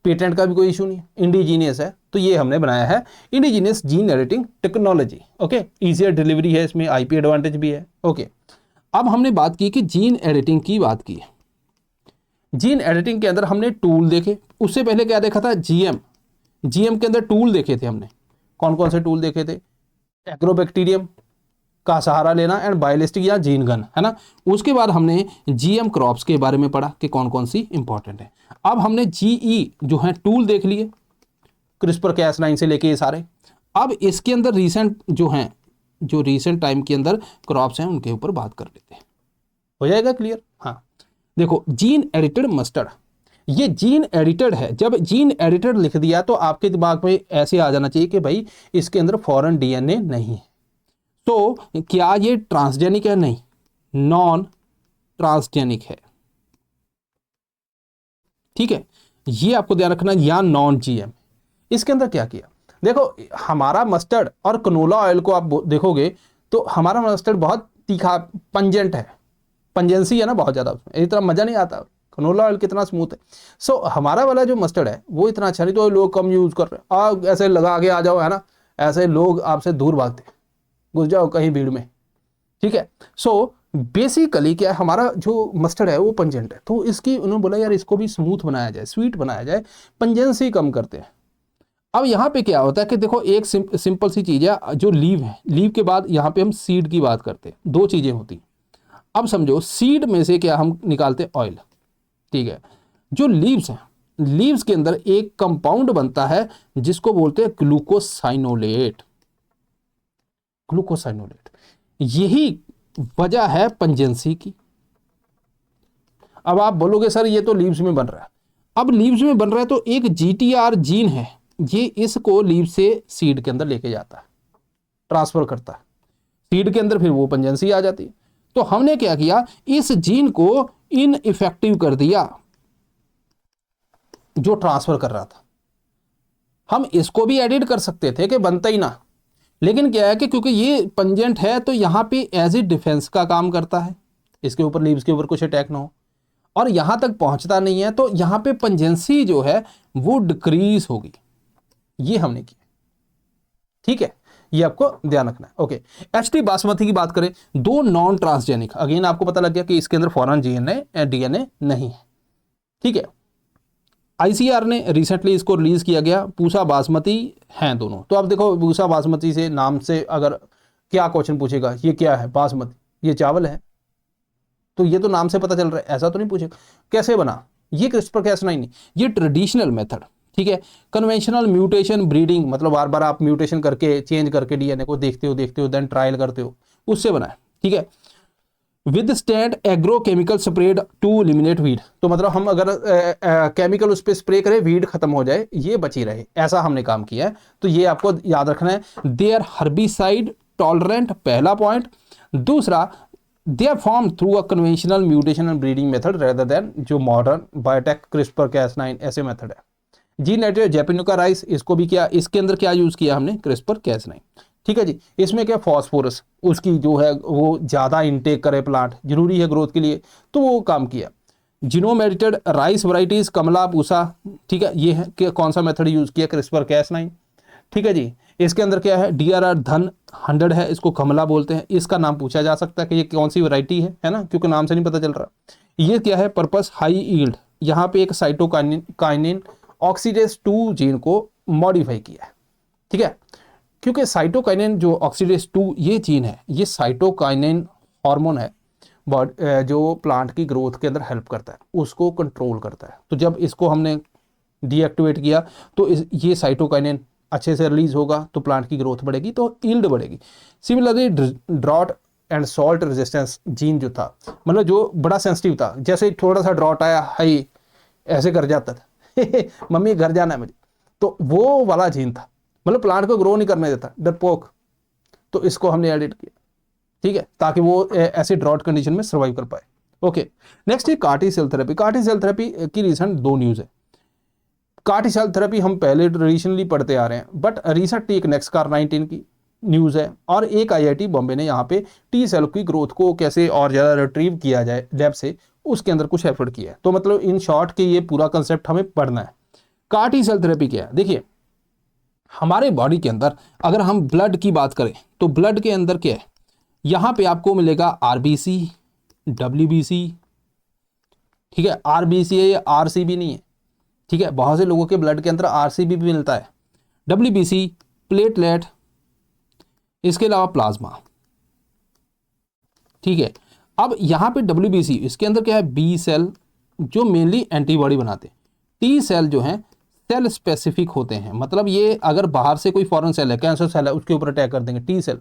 पेटेंट का भी कोई इशू नहीं, इंडिजीनियस है, तो ये हमने बनाया है indigenous gene editing technology. Okay, easier delivery है इसमें, आईपी एडवांटेज भी है। ओके, अब हमने बात की कि जीन एडिटिंग की बात की। जीन एडिटिंग के अंदर हमने टूल देखे, उससे पहले क्या देखा था? जीएम। जीएम के अंदर टूल देखे थे हमने, कौन कौन से टूल देखे थे? एग्रोबैक्टीरियम का सहारा लेना एंड बायोलिस्टिक या जीन गन, है ना। उसके बाद हमने जीएम क्रॉप्स के बारे में पढ़ा कि कौन कौन सी इंपॉर्टेंट है। अब हमने जीई जो है टूल देख लिए, क्रिस्पर कैस9 से लेके ये सारे। अब इसके अंदर रीसेंट जो हैं, जो रीसेंट टाइम के अंदर क्रॉप्स हैं, उनके ऊपर बात कर लेते हैं। हो जाएगा क्लियर? हाँ, देखो, जीन एडिटेड मस्टर्ड, ये जीन एडिटेड है। जब जीन एडिटेड लिख दिया तो आपके दिमाग में ऐसे आ जाना चाहिए कि भाई इसके अंदर फॉरेन डीएनए नहीं है। तो क्या ये ट्रांसजेनिक है? नहीं, नॉन ट्रांसजेनिक है। ठीक है, ये आपको ध्यान रखना, या नॉन जीएम। इसके अंदर क्या किया? देखो, हमारा मस्टर्ड और कनोला ऑयल को आप देखोगे तो हमारा मस्टर्ड बहुत तीखा, पंजेंट है, पंजेंसी है ना बहुत ज्यादा, उसमें इतना मजा नहीं आता। कनोला ऑयल कितना स्मूथ है। सो हमारा वाला जो मस्टर्ड है वो इतना अच्छा नहीं, तो लोग कम यूज कर रहे हैं। ऐसे लगा के आ जाओ, है ना, ऐसे लोग आपसे दूर भागते, घुस जाओ कहीं भीड़ में। ठीक है, सो बेसिकली क्या है, हमारा जो मस्टर्ड है वो पंजेंट है, तो इसकी उन्होंने बोला यार इसको भी स्मूथ बनाया जाए, स्वीट बनाया जाए, पंजेंसी कम करते हैं। अब यहाँ पे क्या होता है कि देखो, एक सिंपल सी चीज है, जो लीव है, लीव के बाद यहाँ पे हम सीड की बात करते हैं। दो चीजें होती। अब समझो, सीड में से क्या हम निकालते हैं? ऑयल। ठीक है, जो लीव्स हैं, लीव्स के अंदर एक कंपाउंड बनता है जिसको बोलते हैं ग्लूकोसाइनोलेट। ग्लूकोसाइनोलेट, यही वजह है पंजेंसी की। अब आप बोलोगे सर ये तो लीव्स में बन रहा है। अब लीव्स में बन रहा है तो एक जीटीआर जीन है, ये इसको लीव से सीड के अंदर लेके जाता है, ट्रांसफर करता है सीड के अंदर, फिर वो पंजेंसी आ जाती है। तो हमने क्या किया, इस जीन को इनइफेक्टिव कर दिया जो ट्रांसफर कर रहा था। हम इसको भी एडिट कर सकते थे कि बनता ही ना, लेकिन क्या है कि क्योंकि ये पंजेंट है तो यहां पे एज ए डिफेंस का काम करता है, इसके ऊपर लीव्स के ऊपर कुछ अटैक ना हो, और यहां तक पहुंचता नहीं है, तो यहां पे पंजेंसी जो है वो डिक्रीज होगी। ये हमने किया। ठीक है, ये आपको ध्यान रखना है। ओके, एचटी बासमती की बात करें, दो नॉन ट्रांसजेनिक, अगेन आपको पता लग गया कि इसके अंदर फॉरेन डीएनए नहीं है। ठीक है, आईसीआर ने रिसेंटली इसको रिलीज किया गया, पूसा बासमती हैं दोनों। तो अब देखो, पूसा बासमती से नाम से अगर क्या क्वेश्चन पूछेगा, ये क्या है? बासमती, ये चावल है, तो ये तो नाम से पता चल रहा है, ऐसा तो नहीं पूछेगा। कैसे बना? ये क्रिस्पर कैस9 नहीं, ये ट्रेडिशनल मेथड। ठीक है। कन्वेंशनल म्यूटेशन ब्रीडिंग, मतलब बार बार आप म्यूटेशन करके चेंज करके डीएनए को देखते हो देन ट्रायल करते हो, उससे बना है। ठीक है। Withstand agrochemical spread to eliminate weed, तो मतलब हम अगर केमिकल उस पर स्प्रे करें वीड खत्म हो जाए, ये बची रहे, ऐसा हमने काम किया है। तो ये आपको याद रखना है। दे आर हर्बिसाइड टॉलरेंट, पहला पॉइंट। दूसरा, they are form through a conventional mutation and breeding method rather than जो मॉडर्न बायोटेक क्रिस्पर कैस9 ऐसे मेथड है। जीन एडिटर जैपिनुका राइस, इसको भी क्या, इसके अंदर क्या यूज किया हमने, क्रिस्पर कैस9। ठीक है जी। इसमें क्या, फॉस्फोरस उसकी जो है वो ज़्यादा इनटेक करे प्लांट, जरूरी है ग्रोथ के लिए, तो वो काम किया। जीनोम एडिटेड राइस वैरायटीज कमला पूसा, ठीक है, ये है कि कौन सा मेथड यूज किया, क्रिस्पर कैस9। ठीक है जी। इसके अंदर क्या है, DRR धन 100 है, इसको कमला बोलते हैं। इसका नाम पूछा जा सकता है कि ये कौन सी वैरायटी है ना, क्योंकि नाम से नहीं पता चल रहा। ये क्या है, पर्पस हाई ईल्ड, यहाँ पे एक साइटोकाइनिन ऑक्सीडेज 2 जीन को मॉडिफाई किया है। ठीक है। क्योंकि साइटोकाइनिन जो ऑक्सीडेज 2 ये जीन है, ये साइटोकाइनिन हार्मोन है, जो प्लांट की ग्रोथ के अंदर हेल्प करता है, उसको कंट्रोल करता है। तो जब इसको हमने डीएक्टिवेट किया तो ये साइटोकाइनिन अच्छे से रिलीज होगा, तो प्लांट की ग्रोथ बढ़ेगी, तो ईल्ड बढ़ेगी। Similarly drought and salt resistance gene जो था, मतलब जो बड़ा सेंसिटिव था, जैसे थोड़ा सा ड्रॉट आया, हाई ऐसे कर जाता था मम्मी घर जाना है मुझे, तो वो वाला जीन था, मतलब प्लांट को ग्रो नहीं करने देता, डरपोक। तो इसको हमने एडिट किया, ठीक है, ताकि वो ऐसे ड्रॉट कंडीशन में सर्वाइव कर पाए। ओके। नेक्स्ट है CAR T cell therapy. CAR T cell therapy की रिसेंट 2 न्यूज है। कार्टी सेल थेरेपी हम पहले ट्रेडिशनली पढ़ते आ रहे हैं, बट रिसेंटली एक नेक्सकार-19 की न्यूज है, और एक IIT बॉम्बे ने यहाँ पे टी सेल की ग्रोथ को कैसे और ज़्यादा रिट्रीव किया जाए लैब से, उसके अंदर कुछ एफर्ट किया है। तो मतलब इन शॉर्ट के ये पूरा कंसेप्ट हमें पढ़ना है। कार्टी सेल थेरेपी क्या है, देखिए हमारे बॉडी के अंदर अगर हम ब्लड की बात करें तो ब्लड के अंदर क्या है, यहाँ पे आपको मिलेगा RBC, WBC, ठीक है, RBC है, ये RCB नहीं है, ठीक है, बहुत से लोगों के ब्लड के अंदर RCB भी मिलता है, WBC, प्लेटलेट, इसके अलावा प्लाज्मा। ठीक है। अब यहाँ पे WBC, इसके अंदर क्या है, बी सेल जो मेनली एंटीबॉडी बनाते हैं। टी सेल जो है सेल स्पेसिफिक होते हैं, मतलब ये अगर बाहर से कोई फॉरेन सेल है, कैंसर सेल है, उसके ऊपर अटैक कर देंगे, टी सेल।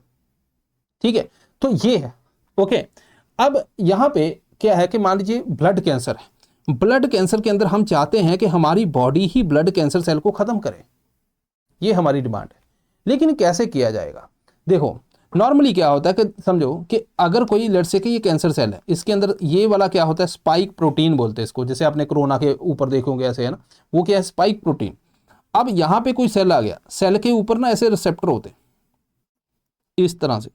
ठीक है। तो ये है। ओके। अब यहाँ पे क्या है कि मान लीजिए ब्लड कैंसर है, ब्लड कैंसर के अंदर हम चाहते हैं कि हमारी बॉडी ही ब्लड कैंसर सेल को खत्म करे, ये हमारी डिमांड है। लेकिन कैसे किया जाएगा, देखो नॉर्मली क्या होता है कि समझो कि अगर कोई लेट्स से कि ये कैंसर सेल है, इसके अंदर ये वाला क्या होता है, स्पाइक प्रोटीन बोलते हैं इसको, जैसे आपने कोरोना के ऊपर देखोगे ऐसे है ना, वो क्या है, स्पाइक प्रोटीन। अब यहाँ पे कोई सेल आ गया, सेल के ऊपर ना ऐसे रिसेप्टर होते हैं इस तरह से,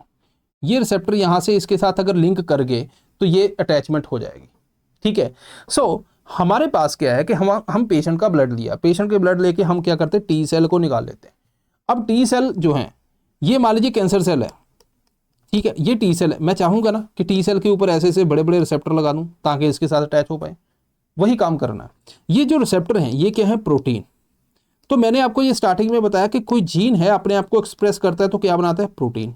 ये रिसेप्टर यहाँ से इसके साथ अगर लिंक कर गए तो ये अटैचमेंट हो जाएगी। ठीक है। सो हमारे पास क्या है कि हम पेशेंट का ब्लड लिया, पेशेंट के ब्लड लेके हम क्या करते हैं, टी सेल को निकाल लेते हैं। अब टी सेल जो है, ये मान लीजिए कैंसर सेल है, ठीक है, ये टी सेल है, मैं चाहूंगा ना कि टी सेल के ऊपर ऐसे ऐसे बड़े बड़े रिसेप्टर लगा दूं ताकि इसके साथ अटैच हो पाए, वही काम करना है। ये जो रिसेप्टर हैं ये क्या है, प्रोटीन। तो मैंने आपको ये स्टार्टिंग में बताया कि कोई जीन है अपने आप को एक्सप्रेस करता है तो क्या बनाता है, प्रोटीन।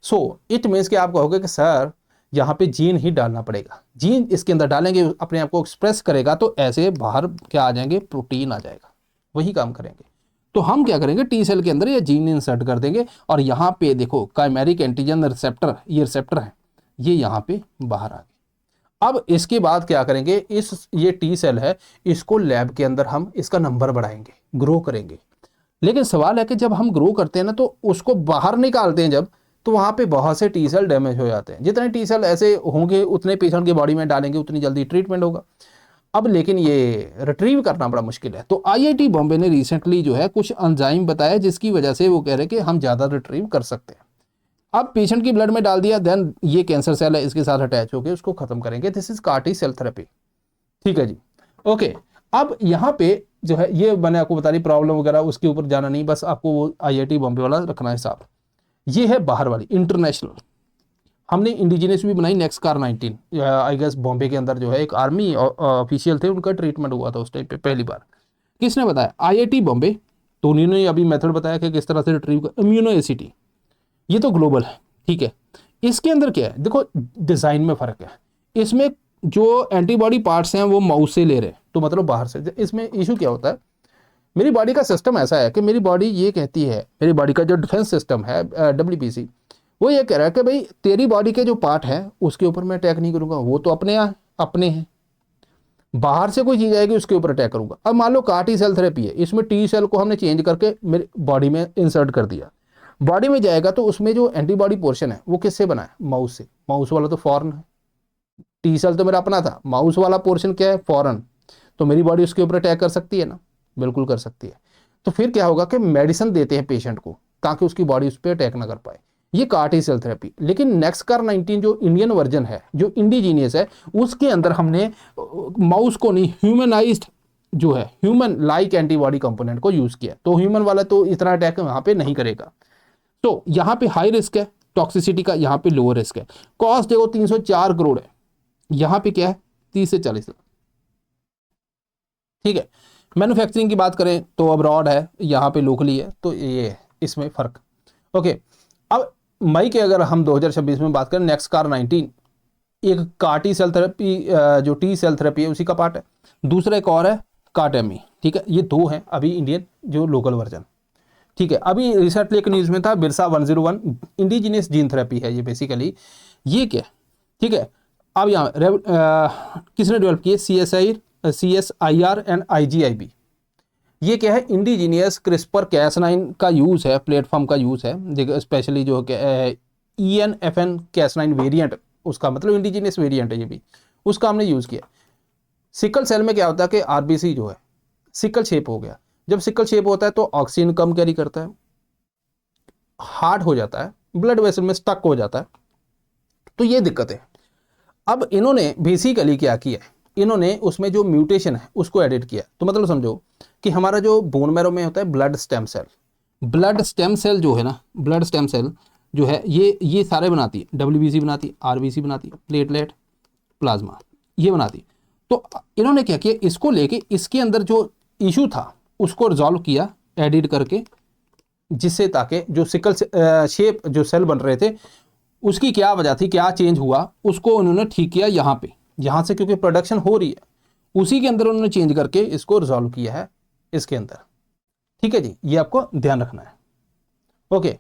सो इट मीन्स कि आप कहोगे कि सर यहाँ पे जीन ही डालना पड़ेगा, जीन इसके अंदर डालेंगे अपने आप को एक्सप्रेस करेगा तो ऐसे बाहर क्या आ जाएंगे, प्रोटीन आ जाएगा, वही काम करेंगे। तो हम क्या करेंगे, टी सेल के अंदर ये जीन इंसर्ट कर देंगे, और यहाँ पे देखो काइमेरिक एंटीजन रिसेप्टर, ये रिसेप्टर है, ये यहाँ पे बाहर आ गए। अब इसके बाद क्या करेंगे, ये टी सेल है, इसको लैब के अंदर हम इसका नंबर बढ़ाएंगे, ग्रो करेंगे। लेकिन सवाल है कि जब हम ग्रो करते हैं ना, तो उसको बाहर निकालते हैं जब, तो वहाँ पे बहुत से टी सेल डैमेज हो जाते हैं। जितने टी सेल ऐसे होंगे उतने पेशेंट की बॉडी में डालेंगे, उतनी जल्दी ट्रीटमेंट होगा। अब लेकिन ये रिट्रीव करना बड़ा मुश्किल है। तो IIT बॉम्बे ने रिसेंटली जो है कुछ एंजाइम बताया जिसकी वजह से वो कह रहे हैं कि हम ज़्यादा रिट्रीव कर सकते हैं। अब पेशेंट की ब्लड में डाल दिया, देन ये कैंसर सेल है, इसके साथ अटैच होकर उसको खत्म करेंगे। This is CAR T cell therapy. ठीक है जी। ओके। अब यहाँ पे जो है, ये मैंने आपको बता दी प्रॉब्लम वगैरह, उसके ऊपर जाना नहीं, बस आपको वो IIT बॉम्बे वाला रखना है हिसाब। ये है बाहर वाली इंटरनेशनल, हमने इंडिजिनियस भी बनाई, नेक्सकार-19 आई गेस बॉम्बे के अंदर जो है एक आर्मी ऑफिशियल थे, उनका ट्रीटमेंट हुआ था उस टाइम पे पहली बार। किसने बताया, IIT बॉम्बे। तो उन्होंने अभी मेथड बताया कि किस तरह से रिट्रीव कर, इम्यूनोएसिटी, ये तो ग्लोबल है। ठीक है। इसके अंदर क्या है, देखो डिज़ाइन में फ़र्क है। इसमें जो एंटीबॉडी पार्ट्स हैं वो माउस से ले रहे हैं, तो मतलब बाहर से। इसमें इशू क्या होता है, मेरी बॉडी का सिस्टम ऐसा है कि मेरी बॉडी ये कहती है, मेरी बॉडी का जो डिफेंस सिस्टम है WBC, वो ये कह रहा है कि भाई तेरी बॉडी के जो पार्ट है उसके ऊपर मैं अटैक नहीं करूंगा, वो तो अपने हैं, बाहर से कोई चीज आएगी उसके ऊपर अटैक करूंगा। अब मान लो CAR T सेल थेरेपी है, इसमें टी सेल को हमने चेंज करके मेरी बॉडी में इंसर्ट कर दिया, बॉडी में जाएगा तो उसमें जो एंटीबॉडी पोर्शन है वो किससे बना है, माउस से। माउस वाला तो फॉरेन है, टी सेल तो मेरा अपना था, माउस वाला पोर्शन क्या है, फॉरेन। तो मेरी बॉडी उसके ऊपर अटैक कर सकती है ना, बिल्कुल कर सकती है। तो फिर क्या होगा कि मेडिसिन देते हैं पेशेंट को ताकि उसकी बॉडी उस पर अटैक ना कर पाए, ये CAR T सेल थेरेपी। लेकिन NexCAR19 जो इंडियन वर्जन है, जो इंडिजीनियस है, उसके अंदर हमने माउस को नहीं, ह्यूमनाइज्ड जो है, ह्यूमन लाइक एंटीबॉडी कंपोनेंट को यूज किया। तो ह्यूमन वाला तो इतना अटैक वहां पे नहीं करेगा। तो यहाँ पे हाई रिस्क है टॉक्सिसिटी का, यहाँ पे लोअर रिस्क है। कॉस्ट देखो 304 करोड़ है, यहाँ पे क्या है 30 से 40 लाख। ठीक है, मैन्युफैक्चरिंग की बात करें तो अब्रॉड है, यहाँ पे लोकली है, तो ये है इसमें फर्क। ओके, अब मई के अगर हम 2026 में बात करें, NexCAR19 एक CAR T सेल थेरेपी, जो टी सेल थेरेपी है उसी का पार्ट है। दूसरा एक और है CAR-TME। ठीक है, ये दो हैं अभी इंडियन जो लोकल वर्जन। ठीक है, अभी रिसेंटली एक न्यूज़ में था बिरसा 101 इंडिजिनियस जीन थेरेपी है ये बेसिकली। ये क्या है, ठीक है, अब यहाँ किसने डेवलप किए, CSIR एंड IGIB। ये क्या है, इंडिजीनियस क्रिस्पर Cas9 का यूज़ है, प्लेटफॉर्म का यूज़ है। देखो स्पेशली जो ENFN Cas9 वेरिएंट, उसका मतलब इंडिजीनियस वेरिएंट है ये भी, उसका हमने यूज़ किया। सिकल सेल में क्या होता है कि RBC जो है सिकल शेप हो गया, जब सिकल शेप होता है तो ऑक्सीजन कम कैरी करता है, हार्ड हो जाता है, ब्लड वेसल में स्टक हो जाता है, तो ये दिक्कत है। अब इन्होंने बेसिकली क्या किया, इन्होंने उसमें जो म्यूटेशन है उसको एडिट किया। तो मतलब समझो कि हमारा जो बोन मैरो में होता है ब्लड स्टेम सेल जो है ना, ब्लड स्टेम सेल जो है ये सारे बनाती है, WBC बनाती है, RBC बनाती है, प्लेटलेट, प्लाज्मा, ये बनाती है। तो इन्होंने क्या किया, इसको लेके इसके अंदर जो इशू था उसको रिजॉल्व किया एडिट करके, जिससे ताकि जो सिकल शेप जो सेल बन रहे थे उसकी क्या वजह थी, क्या चेंज हुआ, उसको उन्होंने ठीक किया। यहाँ से क्योंकि प्रोडक्शन हो रही है उसी के अंदर उन्होंने चेंज करके इसको रिजॉल्व किया है इसके अंदर। ठीक है जी, ये आपको ध्यान रखना है। ओके,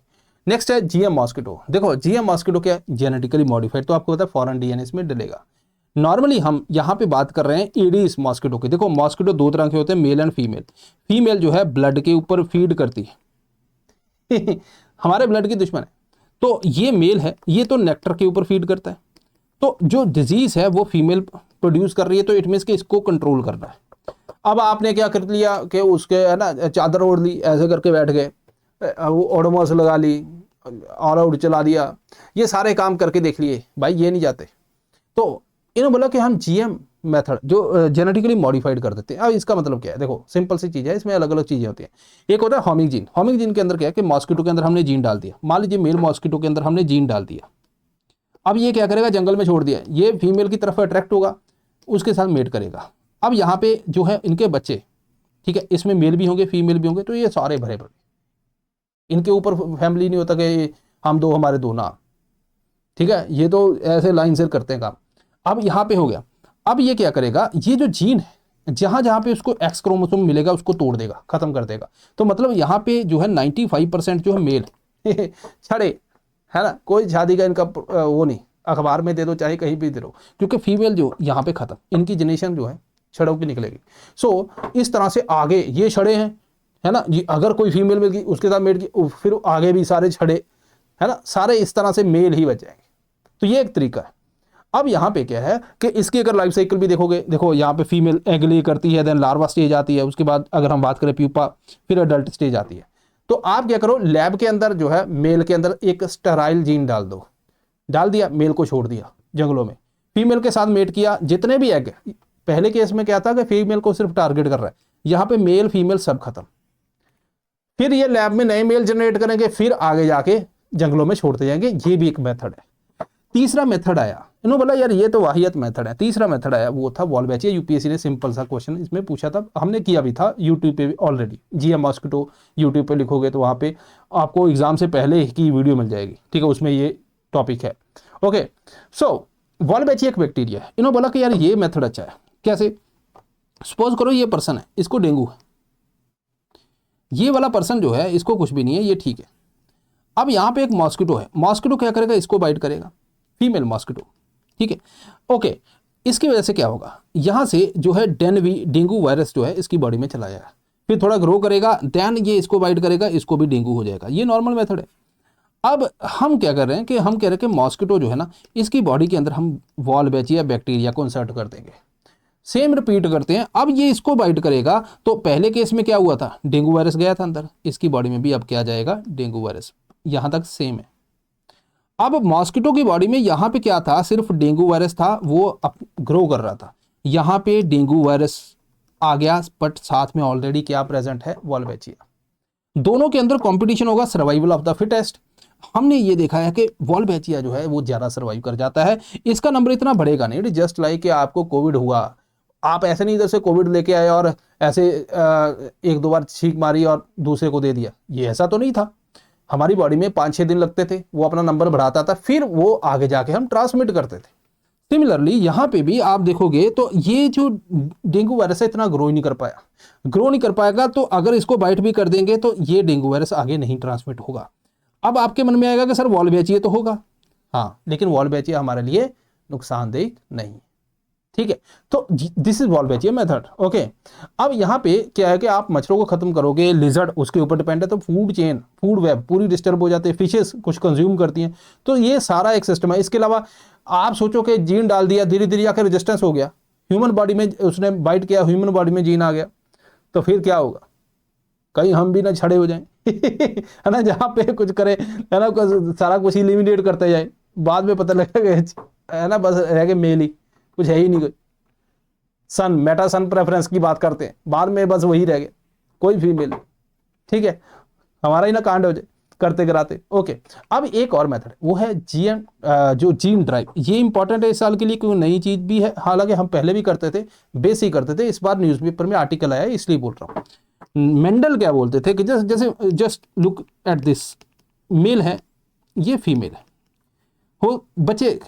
नेक्स्ट है GM मॉस्किटो। देखो GM मॉस्किटो क्या है, जेनेटिकली मॉडिफाइड, तो आपको पता है फॉरेन DNA इसमें डलेगा। नॉर्मली हम यहाँ पे बात कर रहे हैं एडीज मॉस्किटो की। देखो मॉस्किटो दो तरह के होते हैं, मेल एंड फीमेल। फीमेल जो है ब्लड के ऊपर फीड करती है हमारे ब्लड की दुश्मन है। तो ये मेल है, ये तो नेक्टर के ऊपर फीड करता है। तो जो डिजीज है वो फीमेल प्रोड्यूस कर रही है, तो इट मीन्स कि इसको कंट्रोल करना है। अब आपने क्या कर लिया कि उसके है ना चादर ओढ़ ली, ऐसे करके बैठ गए, वो ओडोमोस लगा ली, ऑल आउट चला दिया, ये सारे काम करके देख लिए, भाई ये नहीं जाते। तो इन्होंने बोला कि हम GM मेथड जो जेनेटिकली मॉडिफाइड कर देते हैं। अब इसका मतलब क्या है, देखो सिंपल सी चीज़ है, इसमें अलग अलग चीज़ें होती हैं। एक होता है होमिक जीन। होमिक जीन के अंदर क्या है कि मॉस्किटो के अंदर हमने जीन डाल दिया, मान लीजिए मेल मॉस्किटो के अंदर हमने जीन डाल दिया। अब ये क्या करेगा, जंगल में छोड़ दिया, ये फीमेल की तरफ अट्रैक्ट होगा, उसके साथ मेट करेगा। अब यहाँ पे जो है इनके बच्चे, ठीक है, इसमें मेल भी होंगे फीमेल भी होंगे, तो ये सारे भरे भरे, इनके ऊपर फैमिली नहीं होता कि हम दो हमारे दो ना, ठीक है, ये तो ऐसे लाइन से करते हैं काम। अब यहाँ पे हो गया, अब ये क्या करेगा, ये जो जीन है जहां जहां पे उसको X क्रोमोसोम मिलेगा उसको तोड़ देगा, खत्म कर देगा। तो मतलब यहाँ पे जो है 95% जो है मेल छड़े है ना, कोई शादी का इनका वो नहीं, अखबार में दे दो चाहे कहीं भी दे दो, क्योंकि फीमेल जो यहाँ पे खत्म, इनकी जनरेशन जो है छड़ों की निकलेगी। सो इस तरह से आगे ये छड़े हैं, है ना जी, अगर कोई फीमेल मिल गई उसके साथ मेट की, फिर आगे भी सारे छड़े, है ना, सारे इस तरह से मेल ही बच जाएंगे। तो ये एक तरीका है। अब यहाँ पे क्या है कि इसकी अगर लाइफ साइकिल भी देखोगे, देखो यहाँ पे फीमेल एग ले करती है, देन लार्वा स्टेज आती है, उसके बाद अगर हम बात करें प्यूपा, फिर अडल्ट स्टेज आती है। तो आप क्या करो, लैब के अंदर जो है मेल के अंदर एक स्टेराइल जीन डाल दो, डाल दिया, मेल को छोड़ दिया जंगलों में, फीमेल के साथ मेट किया, जितने भी एग, पहले केस में क्या था कि फीमेल को सिर्फ टारगेट कर रहा है, यहाँ पे मेल फीमेल सब खत्म। फिर ये लैब में नए मेल जनरेट करेंगे, फिर आगे जाके जंगलों में छोड़ते जाएंगे। ये भी एक मेथड है। तीसरा मेथड आया, इन्होंने बोला यार ये तो वाहियत मेथड है। तीसरा मेथड आया, वो था वॉल्वेचिया। यूपीएससी ने सिंपल सा क्वेश्चन इसमें पूछा था, हमने किया भी था यूट्यूब पे ऑलरेडी। GM मॉस्किटो यूट्यूब पे लिखोगे तो वहाँ पे आपको एग्जाम से पहले की वीडियो मिल जाएगी, ठीक है, उसमें ये टॉपिक है। ओके, सो वॉल्वेचिया एक बैक्टीरिया है। इन्होंने बोला कि यार ये मेथड अच्छा है। कैसे, सपोज करो ये पर्सन है, इसको डेंगू है, ये वाला पर्सन जो है इसको कुछ भी नहीं है, ये ठीक है। अब यहाँ पे एक मॉस्किटो है, मॉस्किटो क्या करेगा, इसको बाइट करेगा, फीमेल मॉस्किटो, ठीक है, ओके। इसकी वजह से क्या होगा, यहाँ से जो है डेंगू वायरस जो है इसकी बॉडी में चला जाएगा, फिर थोड़ा ग्रो करेगा, देन ये इसको बाइट करेगा, इसको भी डेंगू हो जाएगा। ये नॉर्मल मेथड है। अब हम क्या कर रहे हैं कि हम कह रहे हैं कि मॉस्किटो जो है ना, इसकी बॉडी के अंदर हम वॉल्बैचिया बैक्टीरिया को इंसर्ट कर देंगे, सेम रिपीट करते हैं। अब ये इसको बाइट करेगा, तो पहले केस में क्या हुआ था, डेंगू वायरस गया था अंदर, इसकी बॉडी में भी अब क्या जाएगा, डेंगू वायरस। यहाँ तक सेम है। अब मॉस्किटो की बॉडी में यहाँ पे क्या था, सिर्फ डेंगू वायरस था, वो ग्रो कर रहा था। यहाँ पे डेंगू वायरस आ गया, बट साथ में ऑलरेडी क्या प्रेजेंट है, वॉल्बैचिया। दोनों के अंदर कंपटीशन होगा, सर्वाइवल ऑफ द फिटेस्ट। हमने ये देखा है कि वॉल्बैचिया जो है वो ज़्यादा सर्वाइव कर जाता है, इसका नंबर इतना बढ़ेगा नहीं। जस्ट लाइक कि आपको कोविड हुआ, आप ऐसे नहीं इधर से कोविड लेके आए और ऐसे एक दो बार छींक मारी और दूसरे को दे दिया, ये ऐसा तो नहीं था। हमारी बॉडी में 5-6 दिन लगते थे, वो अपना नंबर बढ़ाता था, फिर वो आगे जाके हम ट्रांसमिट करते थे। सिमिलरली यहाँ पे भी आप देखोगे तो ये जो डेंगू वायरस है इतना ग्रो ही नहीं कर पाया, ग्रो नहीं कर पाएगा, तो अगर इसको बाइट भी कर देंगे तो ये डेंगू वायरस आगे नहीं ट्रांसमिट होगा। अब आपके मन में आएगा कि सर वॉल्बैचिया तो होगा, हाँ, लेकिन वॉल्बैचिया हमारे लिए नुकसानदेह नहीं, ठीक है। तो दिस इज वॉल्बैचिया मेथड, ओके। अब यहाँ पे क्या है कि आप मच्छरों को खत्म करोगे, लिजर्ड उसके ऊपर डिपेंड है, तो फूड चेन, फूड वेब पूरी डिस्टर्ब हो जाती है, फिशेस कुछ कंज्यूम करती हैं, तो ये सारा एक सिस्टम है। इसके अलावा आप सोचो कि जीन डाल दिया, धीरे धीरे आकर रेजिस्टेंस हो गया, ह्यूमन बॉडी में उसने बाइट किया, ह्यूमन बॉडी में जीन आ गया, तो फिर क्या होगा, कहीं हम भी ना छड़े हो जाएं है ना, जहाँ पे कुछ करे है ना, सारा कुछ इलिमिनेट करते जाए, बाद में पता लगेगा है ना, बस रह गए मेल ही, कुछ है ही नहीं कोई। सन मेटा सन प्रेफरेंस की बात करते हैं, बाद में बस वही रह गए, कोई फीमेल, ठीक है, हमारा ही ना कांड हो जाए करते कराते, ओके। अब एक और मेथड वो है जीएम, जो जीन ड्राइव, ये इंपॉर्टेंट है इस साल के लिए, क्योंकि नई चीज भी है, हालांकि हम पहले भी करते थे, बेसिक करते थे, इस बार न्यूज़पेपर में आर्टिकल आया इसलिए बोल रहा हूँ। मेंडल क्या बोलते थे कि जैसे just look at this, male है, ये फीमेल है, हो बच्चे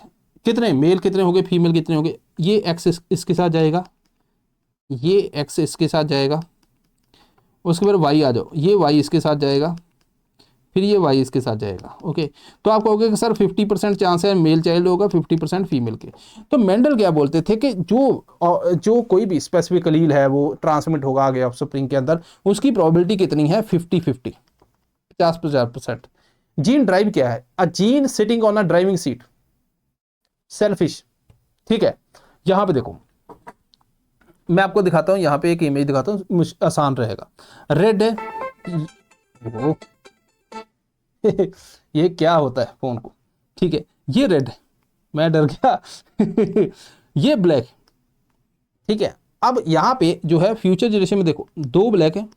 कितने, मेल कितने हो गए, फीमेल कितने हो गए, ये एक्स इसके साथ जाएगा, ये एक्स इसके साथ जाएगा, उसके बाद वाई आ जाओ, ये वाई इसके साथ जाएगा, फिर ये वाई इसके साथ जाएगा, ओके। तो आप कहोगे कि सर 50% चांस है मेल चाइल्ड होगा, 50% फीमेल के। तो मेंडल क्या बोलते थे कि जो कोई भी स्पेसिफिक अलील है वो ट्रांसमिट होगा आगे ऑफस्प्रिंग के अंदर, उसकी प्रोबेबिलिटी कितनी है, 50-50, 50%। जीन ड्राइव क्या है, a gene sitting on a driving seat, selfish, ठीक है। यहां पे देखो, मैं आपको दिखाता हूं, यहां पे एक इमेज दिखाता हूं, आसान रहेगा। रेड है ये क्या होता है फोन को, ठीक है, ये रेड है, मैं डर गया ये ब्लैक, ठीक है। अब यहां पे जो है फ्यूचर जनरेशन में देखो, 2 ब्लैक है,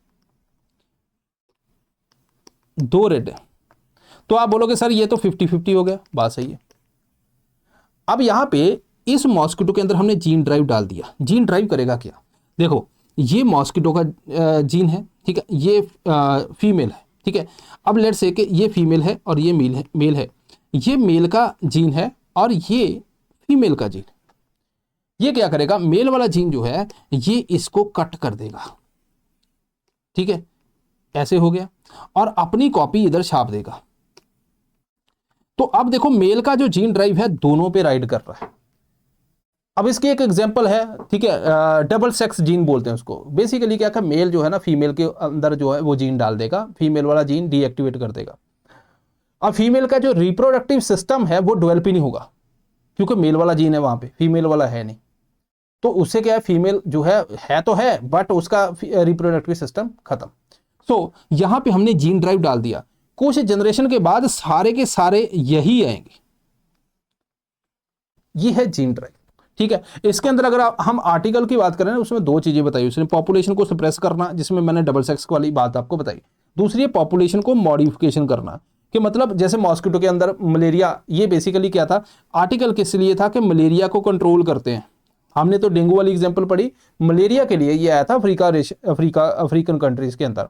2 रेड है, तो आप बोलोगे सर ये तो 50-50 हो गया, बात सही है। अब यहां पे इस मॉस्किटो के अंदर हमने जीन ड्राइव डाल दिया, जीन ड्राइव करेगा क्या, देखो ये मॉस्किटो का जीन है, ठीक है, ये फीमेल है, ठीक है। अब लेट्स से कि ये फीमेल है और ये मेल है, ये मेल का जीन है और ये फीमेल का जीन, ये क्या करेगा, मेल वाला जीन जो है ये इसको कट कर देगा, ठीक है, ऐसे हो गया, और अपनी कॉपी इधर छाप देगा। तो अब देखो मेल का जो जीन ड्राइव है दोनों पे राइड कर रहा है। अब इसकी एक एग्जांपल है, ठीक है, डबल सेक्स जीन बोलते हैं उसको। बेसिकली क्या है, मेल जो है ना फीमेल के अंदर जो है वो जीन डाल देगा, फीमेल वाला जीन डीएक्टिवेट कर देगा। अब फीमेल का जो रिप्रोडक्टिव सिस्टम है वो डेवलप ही नहीं होगा, क्योंकि मेल वाला जीन है वहां पे, फीमेल वाला है नहीं। तो उससे क्या है, फीमेल जो है तो है, बट उसका रिप्रोडक्टिव सिस्टम खत्म। सो यहां पे हमने जीन ड्राइव डाल दिया, कुछ जनरेशन के बाद सारे के सारे यही आएंगे, ये है जीन ड्राइव, ठीक है। इसके अंदर अगर हम आर्टिकल की बात करें, उसमें 2 चीजें बताई उसने, पॉपुलेशन को सप्रेस करना, जिसमें मैंने डबल सेक्स वाली बात आपको बताई, दूसरी है पॉपुलेशन को मॉडिफिकेशन करना, कि मतलब जैसे मॉस्किटो के अंदर मलेरिया, ये बेसिकली क्या था, आर्टिकल किस लिए था कि मलेरिया को कंट्रोल करते हैं। हमने तो डेंगू वाली एग्जांपल पढ़ी, मलेरिया के लिए ये आया था अफ्रीकन कंट्रीज के अंदर।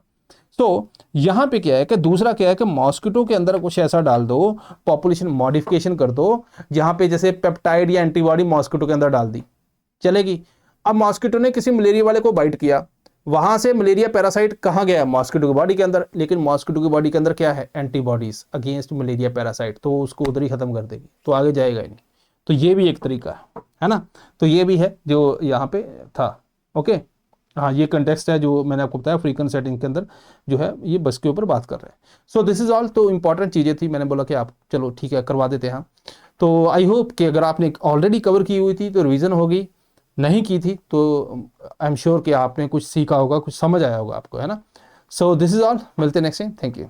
तो यहां पे क्या है कि दूसरा क्या है कि मॉस्किटो के अंदर कुछ ऐसा डाल दो, पॉपुलेशन मॉडिफिकेशन कर दो, जहां पे जैसे पेप्टाइड या एंटीबॉडी मॉस्किटो के अंदर डाल दी, चलेगी। अब मॉस्किटो ने किसी मलेरिया वाले को बाइट किया, वहां से मलेरिया पैरासाइट कहाँ गया, मॉस्किटो की बॉडी के अंदर, लेकिन मॉस्किटो की बॉडी के अंदर क्या है, एंटीबॉडीज अगेंस्ट मलेरिया पैरासाइट, तो उसको उधर ही खत्म कर देगी, तो आगे जाएगा ही नहीं। तो ये भी एक तरीका है ना। तो ये भी है जो यहाँ पे था। ओके, हाँ ये कंटेक्स्ट है जो मैंने आपको बताया फ्रीक्वेंट सेटिंग के अंदर जो है ये बस के ऊपर बात कर रहे हैं। So this is all. तो इंपॉर्टेंट चीज़ें थी, मैंने बोला कि आप चलो ठीक है करवा देते हैं। तो आई होप कि अगर आपने ऑलरेडी कवर की हुई थी तो रिवीजन होगी, नहीं की थी तो आई एम श्योर कि आपने कुछ सीखा होगा, कुछ समझ आया होगा आपको, है ना। सो दिस इज ऑल, मिलते हैं नेक्स्ट टाइम, थैंक यू।